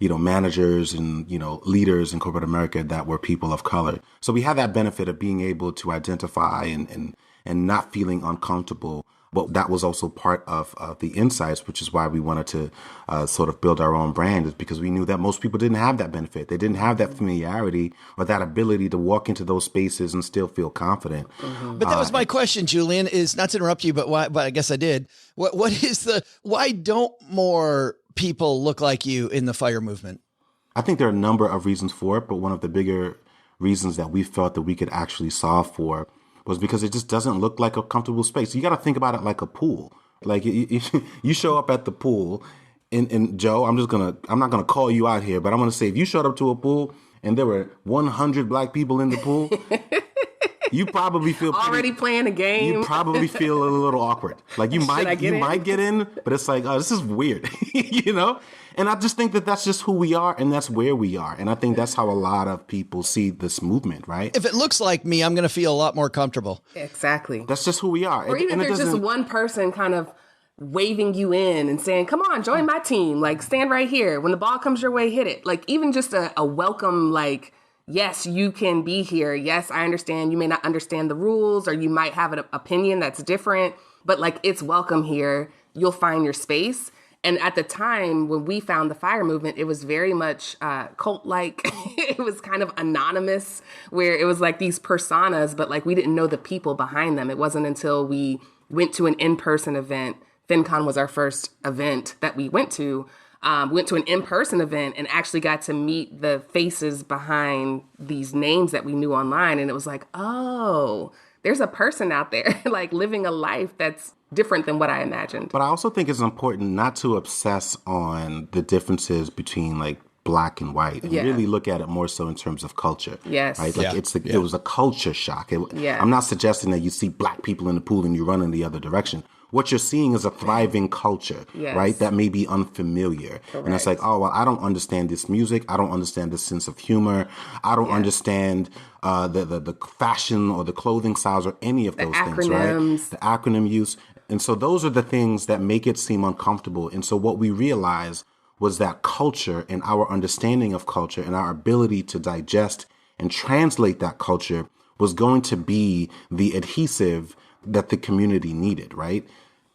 managers and, leaders in corporate America that were people of color. So we had that benefit of being able to identify and not feeling uncomfortable. But that was also part of the insights, which is why we wanted to sort of build our own brand, is because we knew that most people didn't have that benefit. They didn't have that familiarity or that ability to walk into those spaces and still feel confident. Mm-hmm. But that was my question, Julien, is not to interrupt you, but I guess I did. Why don't more people look like you in the fire movement? I think there are a number of reasons for it, but one of the bigger reasons that we felt that we could actually solve for was because it just doesn't look like a comfortable space. You got to think about it like a pool. Like, you show up at the pool, and Joe, I'm not gonna call you out here, but I'm gonna say, if you showed up to a pool and there were 100 Black people in the pool, you probably feel already playing a game. You probably feel a little awkward. Like you might get in, but it's like, oh, this is weird, you know? And I just think that that's just who we are and that's where we are. And I think that's how a lot of people see this movement, right? If it looks like me, I'm going to feel a lot more comfortable. Exactly. That's just who we are. Or even if there's just one person kind of waving you in and saying, come on, join my team. Like, stand right here. When the ball comes your way, hit it. Like, even just a welcome, like, yes, you can be here. Yes, I understand. You may not understand the rules or you might have an opinion that's different, but like, it's welcome here. You'll find your space. And at the time when we found the FIRE movement, it was very much cult-like. It was kind of anonymous, where it was like these personas, but like we didn't know the people behind them. It wasn't until we went to an in-person event. FinCon was our first event that we went to. We went to an in-person event and actually got to meet the faces behind these names that we knew online. And it was like, oh, there's a person out there like living a life that's different than what I imagined. But I also think it's important not to obsess on the differences between like black and white and really look at it more so in terms of culture. Yes. Right? Like it was a culture shock. I'm not suggesting that you see black people in the pool and you run in the other direction. What you're seeing is a thriving culture, right? That may be unfamiliar. Correct. And it's like, oh, well, I don't understand this music. I don't understand this sense of humor. I don't understand the fashion or the clothing styles or any of those things, right? The acronym use. And so those are the things that make it seem uncomfortable. And so what we realized was that culture and our understanding of culture and our ability to digest and translate that culture was going to be the adhesive that the community needed, right?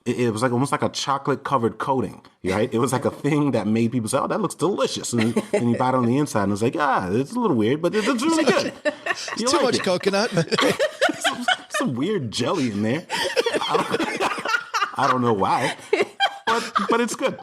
It was like almost like a chocolate covered coating, right? It was like a thing that made people say, oh, that looks delicious. And you bite on the inside and it's like, it's a little weird, but it's really good. It's too much coconut. some weird jelly in there. I don't know why, but it's good.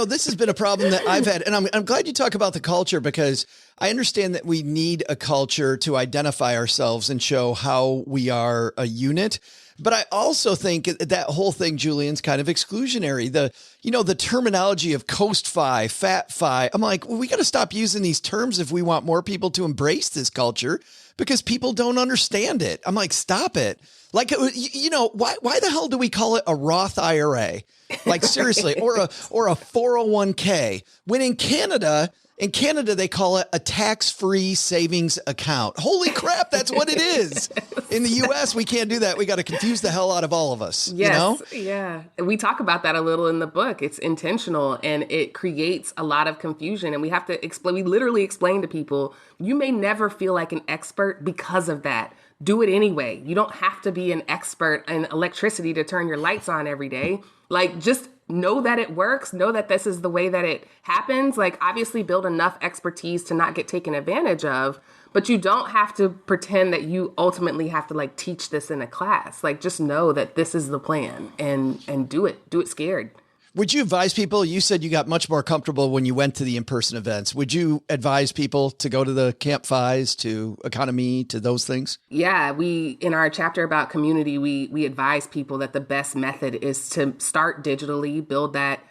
This has been a problem that I've had, and I'm glad you talk about the culture, because I understand that we need a culture to identify ourselves and show how we are a unit. But I also think that whole thing, Julian's kind of exclusionary. The terminology of Coast Fi, Fat Fi. I'm like, well, we got to stop using these terms if we want more people to embrace this culture, because people don't understand it. I'm like, stop it. Like, why the hell do we call it a Roth IRA? Like, seriously, or a 401k, when in Canada, they call it a tax-free savings account. Holy crap, that's what it is. In the U.S., we can't do that. We got to confuse the hell out of all of us. Yes, yeah. We talk about that a little in the book. It's intentional, and it creates a lot of confusion. And we have to explain. We literally explain to people, you may never feel like an expert because of that. Do it anyway. You don't have to be an expert in electricity to turn your lights on every day. Like, just know that it works. Know that this is the way that it happens. Like, obviously build enough expertise to not get taken advantage of, but you don't have to pretend that you ultimately have to like teach this in a class. Like, just know that this is the plan and do it scared. Would you advise people, you said you got much more comfortable when you went to the in-person events. Would you advise people to go to the Camp Fi's, to Economy, to those things? Yeah, in our chapter about community, we advise people that the best method is to start digitally, build that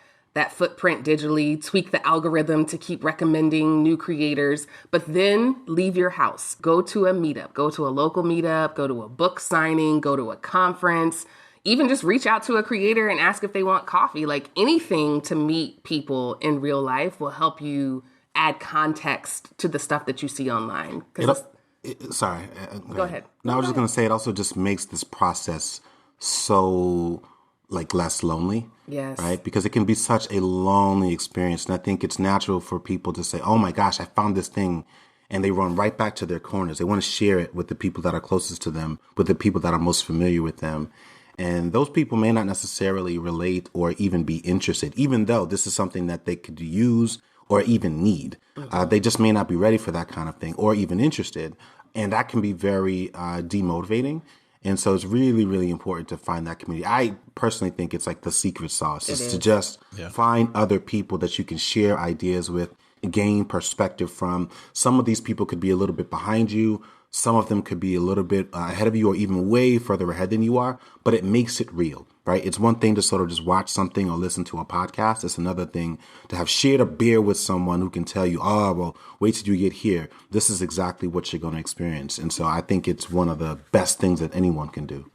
footprint digitally, tweak the algorithm to keep recommending new creators, but then leave your house. Go to a meetup, go to a local meetup, go to a book signing, go to a conference. Even just reach out to a creator and ask if they want coffee. Like, anything to meet people in real life will help you add context to the stuff that you see online. Sorry. Go ahead. No, I was just going to say, it also just makes this process so like less lonely. Yes. Right? Because it can be such a lonely experience. And I think it's natural for people to say, oh my gosh, I found this thing. And they run right back to their corners. They want to share it with the people that are closest to them, with the people that are most familiar with them. And those people may not necessarily relate or even be interested, even though this is something that they could use or even need. They just may not be ready for that kind of thing or even interested. And that can be very demotivating. And so it's really, really important to find that community. I personally think it's like the secret sauce is to just find other people that you can share ideas with, gain perspective from. Some of these people could be a little bit behind you. Some of them could be a little bit ahead of you or even way further ahead than you are, but it makes it real, right? It's one thing to sort of just watch something or listen to a podcast. It's another thing to have shared a beer with someone who can tell you, oh, well, wait till you get here. This is exactly what you're going to experience. And so I think it's one of the best things that anyone can do.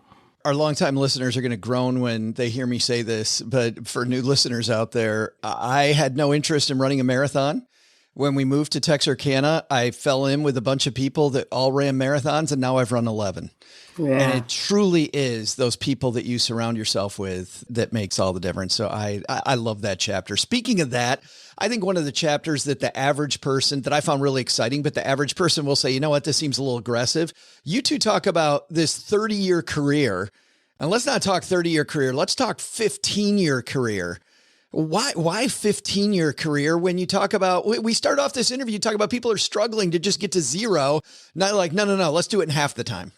Our longtime listeners are going to groan when they hear me say this, but for new listeners out there, I had no interest in running a marathon. When we moved to Texarkana, I fell in with a bunch of people that all ran marathons, and now I've run 11. Yeah. And it truly is those people that you surround yourself with that makes all the difference. So I love that chapter. Speaking of that, I think one of the chapters that the average person that I found really exciting, but the average person will say, you know what, this seems a little aggressive. You two talk about this 30-year career, and let's not talk 30-year career. Let's talk 15-year career. Why 15-year career when you talk about, we start off this interview, you talk about people are struggling to just get to zero. Not like, no, let's do it in half the time.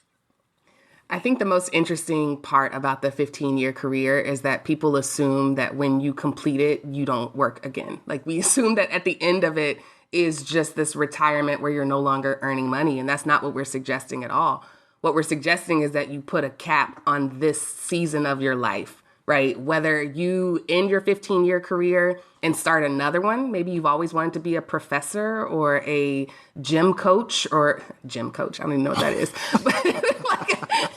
I think the most interesting part about the 15-year career is that people assume that when you complete it, you don't work again. Like we assume that at the end of it is just this retirement where you're no longer earning money. And that's not what we're suggesting at all. What we're suggesting is that you put a cap on this season of your life. Right? Whether you end your 15-year career and start another one, maybe you've always wanted to be a professor or a gym coach. I don't even know what that is.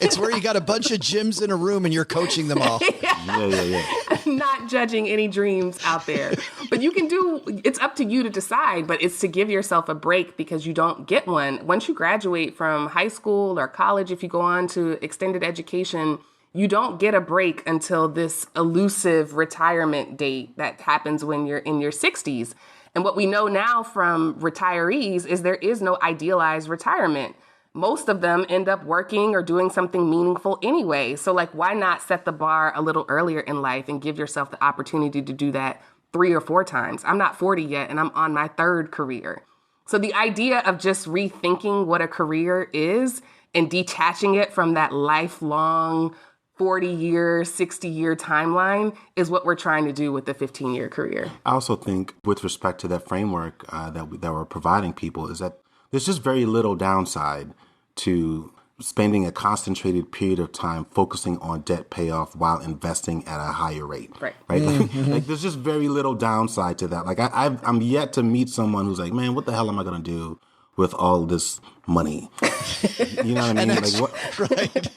It's where you got a bunch of gyms in a room and you're coaching them all. Yeah. I'm not judging any dreams out there, but it's up to you to decide, but it's to give yourself a break because you don't get one. Once you graduate from high school or college, if you go on to extended education, you don't get a break until this elusive retirement date that happens when you're in your 60s. And what we know now from retirees is there is no idealized retirement. Most of them end up working or doing something meaningful anyway. So why not set the bar a little earlier in life and give yourself the opportunity to do that 3 or 4 times? I'm not 40 yet, and I'm on my 3rd career. So the idea of just rethinking what a career is and detaching it from that lifelong 40-year, 60-year timeline is what we're trying to do with the 15-year career. I also think with respect to that framework that we're providing people is that there's just very little downside to spending a concentrated period of time focusing on debt payoff while investing at a higher rate. Right. Mm-hmm. There's just very little downside to that. I'm yet to meet someone who's like, man, what the hell am I going to do with all this money? You know what I mean? What? Right.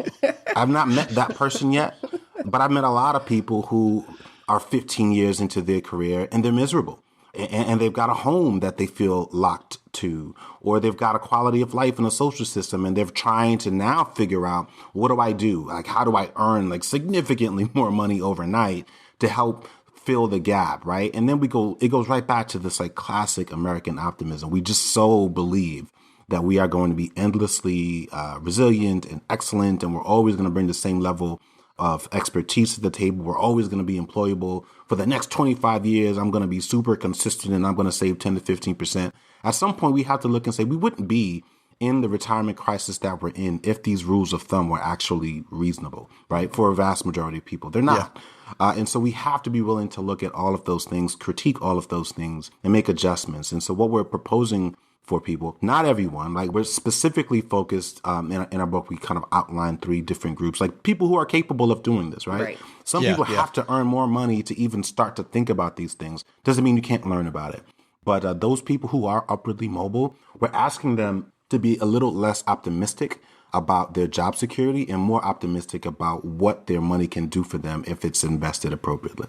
I've not met that person yet, but I've met a lot of people who are 15 years into their career and they're miserable. And they've got a home that they feel locked to, or they've got a quality of life in a social system and they're trying to now figure out, what do I do? How do I earn significantly more money overnight to help fill the gap, right? And then it goes right back to this classic American optimism. We just so believe that we are going to be endlessly resilient and excellent, and we're always going to bring the same level of expertise to the table. We're always going to be employable. For the next 25 years, I'm going to be super consistent and I'm going to save 10 to 15%. At some point, we have to look and say we wouldn't be in the retirement crisis that we're in if these rules of thumb were actually reasonable, right? For a vast majority of people, they're not. Yeah. And so we have to be willing to look at all of those things, critique all of those things, and make adjustments. And so what we're proposing for people, not everyone, we're specifically focused in our book, we kind of outline 3 different groups, people who are capable of doing this, right? Some people have to earn more money to even start to think about these things. Doesn't mean you can't learn about it. But those people who are upwardly mobile, we're asking them to be a little less optimistic about their job security and more optimistic about what their money can do for them if it's invested appropriately.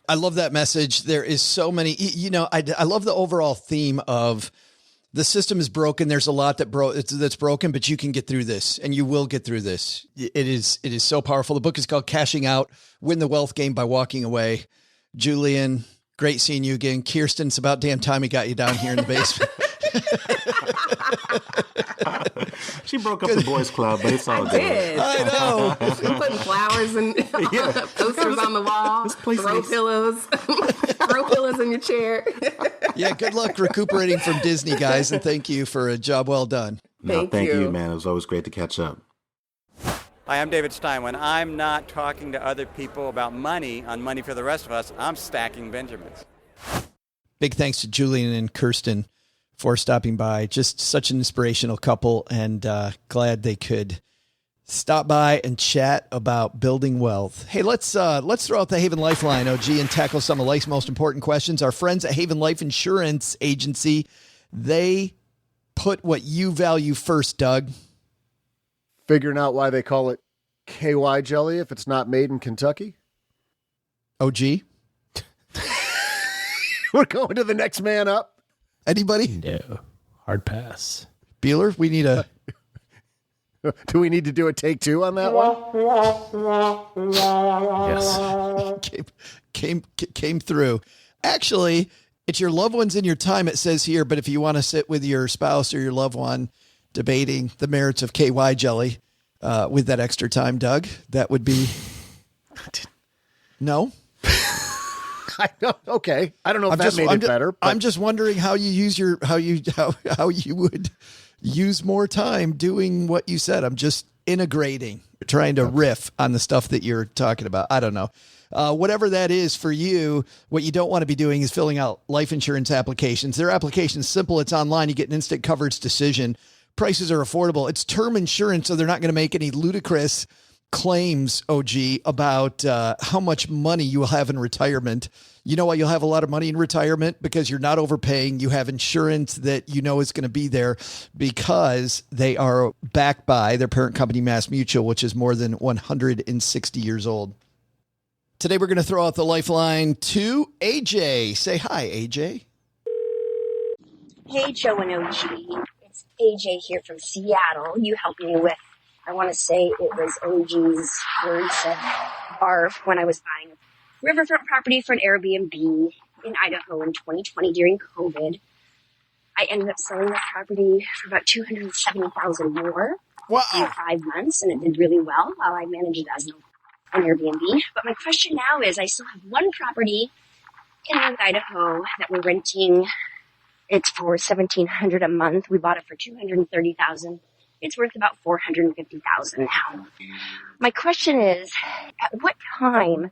I love that message. There is so many, I love the overall theme of the system is broken. There's a lot that's broken, but you can get through this and you will get through this. It is so powerful. The book is called Cashing Out, Win the Wealth Game by Walking Away. Julien, great seeing you again. Kiersten, it's about damn time we got you down here in the basement. She broke up the boys club, but it's all good. I know. Putting flowers and posters on the wall. Throw pillows in your chair. Yeah, good luck recuperating from Disney, guys, and thank you for a job well done. Thank you, man. It was always great to catch up. Hi, I'm David Stein. When I'm not talking to other people about money on Money for the Rest of Us, I'm stacking Benjamins. Big thanks to Julien and Kiersten for stopping by. Just such an inspirational couple, and glad they could stop by and chat about building wealth. Hey, let's throw out the Haven Lifeline, OG, and tackle some of life's most important questions. Our friends at Haven Life Insurance Agency, they put what you value first, Doug. Figuring out why they call it KY jelly if it's not made in Kentucky? OG? We're going to the next man up. Anybody? No. Hard pass. Beeler, we need a... Do we need to do a take two on that one? Yes. Came through. Actually, it's your loved ones in your time, it says here, but if you want to sit with your spouse or your loved one debating the merits of KY jelly with that extra time, Doug, that would be... No? I don't, okay. I don't know if that made it better. But... I'm just wondering how you use how you would use more time doing what you said. I'm just integrating, trying to riff on the stuff that you're talking about. I don't know. Whatever that is for you, what you don't want to be doing is filling out life insurance applications. Their application's simple. It's online. You get an instant coverage decision. Prices are affordable. It's term insurance, so they're not going to make any ludicrous claims, OG, about how much money you will have in retirement. You know why you'll have a lot of money in retirement? Because you're not overpaying. You have insurance that you know is going to be there because they are backed by their parent company, Mass Mutual, which is more than 160 years old. Today, we're going to throw out the lifeline to AJ. Say hi, AJ. Hey, Joe and OG. It's AJ here from Seattle. You helped me with, I want to say it was OG's worrisome barf when I was buying a riverfront property for an Airbnb in Idaho in 2020 during COVID. I ended up selling that property for about $270,000 more in 5 months, and it did really well while I managed it as an Airbnb. But my question now is, I still have one property in North Idaho that we're renting. It's for $1,700 a month. We bought it for $230,000. It's worth about $450,000 now. My question is, at what time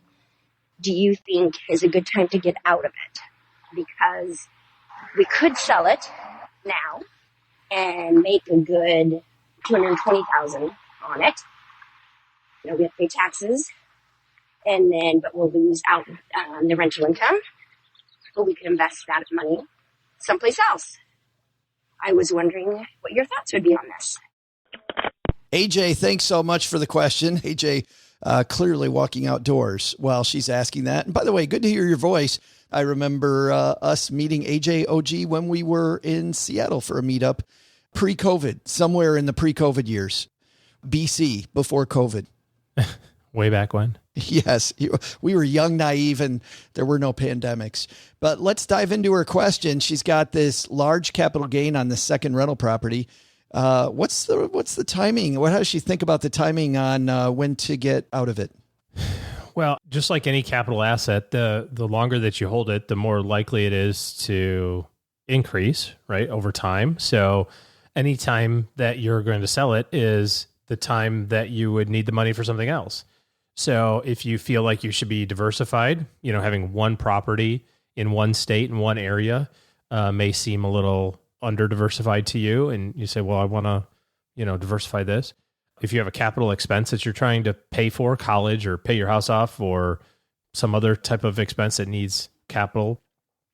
do you think is a good time to get out of it? Because we could sell it now and make a good $220,000 on it. You know, we have to pay taxes, but we'll lose out on the rental income. But we could invest that money someplace else. I was wondering what your thoughts would be on this. AJ, thanks so much for the question. AJ, clearly walking outdoors while she's asking that. And by the way, good to hear your voice. I remember us meeting AJ OG when we were in Seattle for a meetup pre-COVID, somewhere in the pre-COVID years, BC, before COVID. Way back when? Yes. We were young, naive, and there were no pandemics. But let's dive into her question. She's got this large capital gain on the second rental property. What's the timing? How does she think about the timing on when to get out of it? Well, just like any capital asset, the longer that you hold it, the more likely it is to increase, right, over time. So any time that you're going to sell it is the time that you would need the money for something else. So if you feel like you should be diversified, having one property in one state in one area may seem a little under diversified to you. And you say, well, I want to, diversify this. If you have a capital expense that you're trying to pay for, college or pay your house off or some other type of expense that needs capital,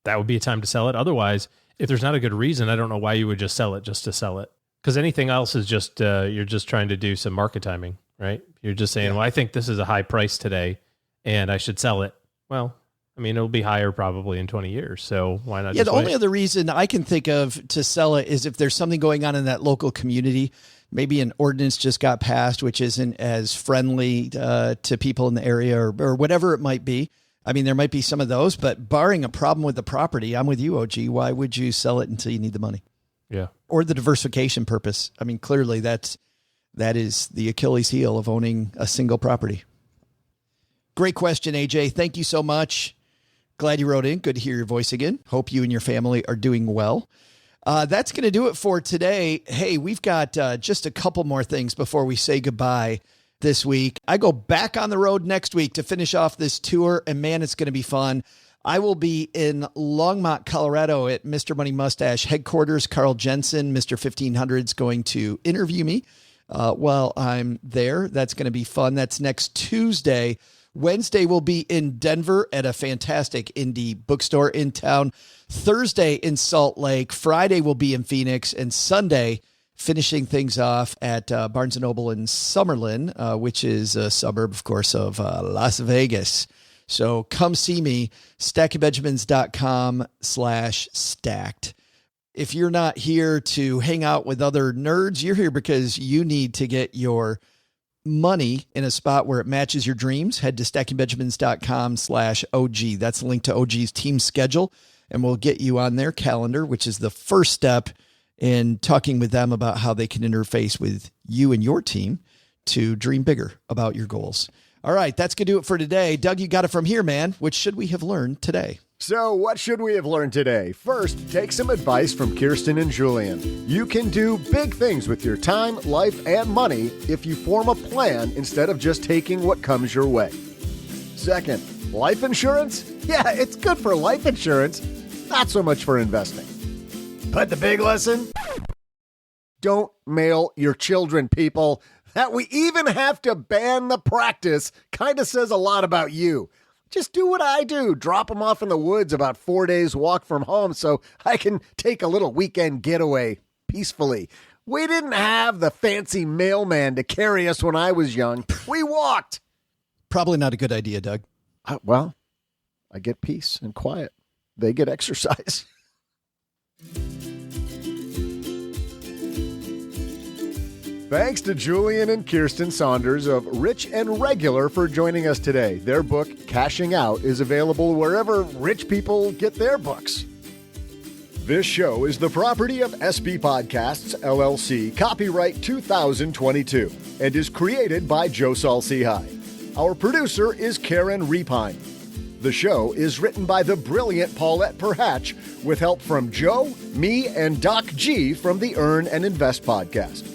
that would be a time to sell it. Otherwise, if there's not a good reason, I don't know why you would just sell it just to sell it. Because anything else is just, you're just trying to do some market timing, right? You're just saying, well, I think this is a high price today and I should sell it. Well, it'll be higher probably in 20 years. So why not? Yeah, the only other reason I can think of to sell it is if there's something going on in that local community. Maybe an ordinance just got passed, which isn't as friendly to people in the area or whatever it might be. There might be some of those, but barring a problem with the property, I'm with you, OG. Why would you sell it until you need the money? Yeah. Or the diversification purpose. Clearly that is the Achilles heel of owning a single property. Great question, AJ. Thank you so much. Glad you wrote in. Good to hear your voice again. Hope you and your family are doing well. That's going to do it for today. Hey, we've got just a couple more things before we say goodbye this week. I go back on the road next week to finish off this tour, and man, it's going to be fun. I will be in Longmont, Colorado at Mr. Money Mustache headquarters. Carl Jensen, Mr. 1500, is going to interview me while I'm there. That's going to be fun. That's next Tuesday. Wednesday we'll be in Denver at a fantastic indie bookstore in town. Thursday in Salt Lake. Friday we'll be in Phoenix. And Sunday, finishing things off at Barnes & Noble in Summerlin, which is a suburb, of course, of Las Vegas. So come see me, stackingbenjamins.com/stacked. If you're not here to hang out with other nerds, you're here because you need to get your money in a spot where it matches your dreams. Head to stackingbenjamins.com/OG. That's the link to OG's team schedule, and we'll get you on their calendar, which is the first step in talking with them about how they can interface with you and your team to dream bigger about your goals. All right, that's going to do it for today. Doug, you got it from here, man. What should we have learned today? So what should we have learned today? First, take some advice from Kiersten and Julien. You can do big things with your time, life, and money if you form a plan instead of just taking what comes your way. Second, life insurance? Yeah, it's good for life insurance, not so much for investing. But the big lesson? Don't mail your children, people. That we even have to ban the practice kind of says a lot about you. Just do what I do. Drop them off in the woods about 4 days walk from home so I can take a little weekend getaway peacefully. We didn't have the fancy mailman to carry us when I was young. We walked. Probably not a good idea, Doug. Well, I get peace and quiet. They get exercise. Thanks to Julien and Kiersten Saunders of Rich and Regular for joining us today. Their book, Cashing Out, is available wherever rich people get their books. This show is the property of SB Podcasts, LLC, copyright 2022, and is created by Joe Saul-Sehy. Our producer is Karen Repine. The show is written by the brilliant Paulette Perhatch with help from Joe, me, and Doc G from the Earn and Invest podcast.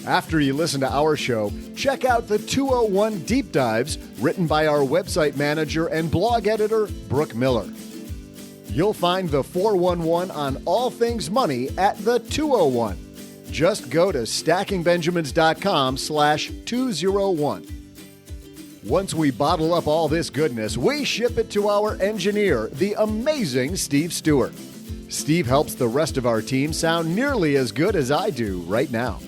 After you listen to our show, check out the 201 Deep Dives written by our website manager and blog editor, Brooke Miller. You'll find the 411 on all things money at the 201. Just go to stackingbenjamins.com/201. Once we bottle up all this goodness, we ship it to our engineer, the amazing Steve Stewart. Steve helps the rest of our team sound nearly as good as I do right now.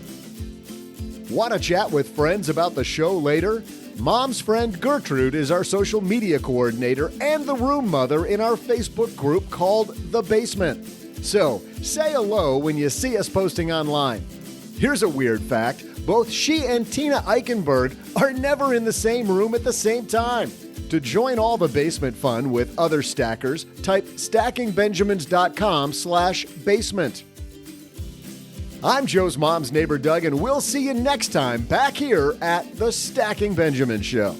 Want to chat with friends about the show later? Mom's friend Gertrude is our social media coordinator and the room mother in our Facebook group called The Basement. So, say hello when you see us posting online. Here's a weird fact. Both she and Tina Eichenberg are never in the same room at the same time. To join all the basement fun with other stackers, type stackingbenjamins.com/basement. I'm Joe's mom's neighbor, Doug, and we'll see you next time back here at the Stacking Benjamin Show.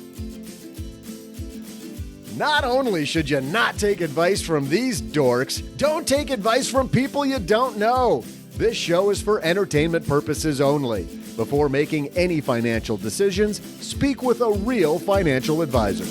Not only should you not take advice from these dorks, don't take advice from people you don't know. This show is for entertainment purposes only. Before making any financial decisions, speak with a real financial advisor.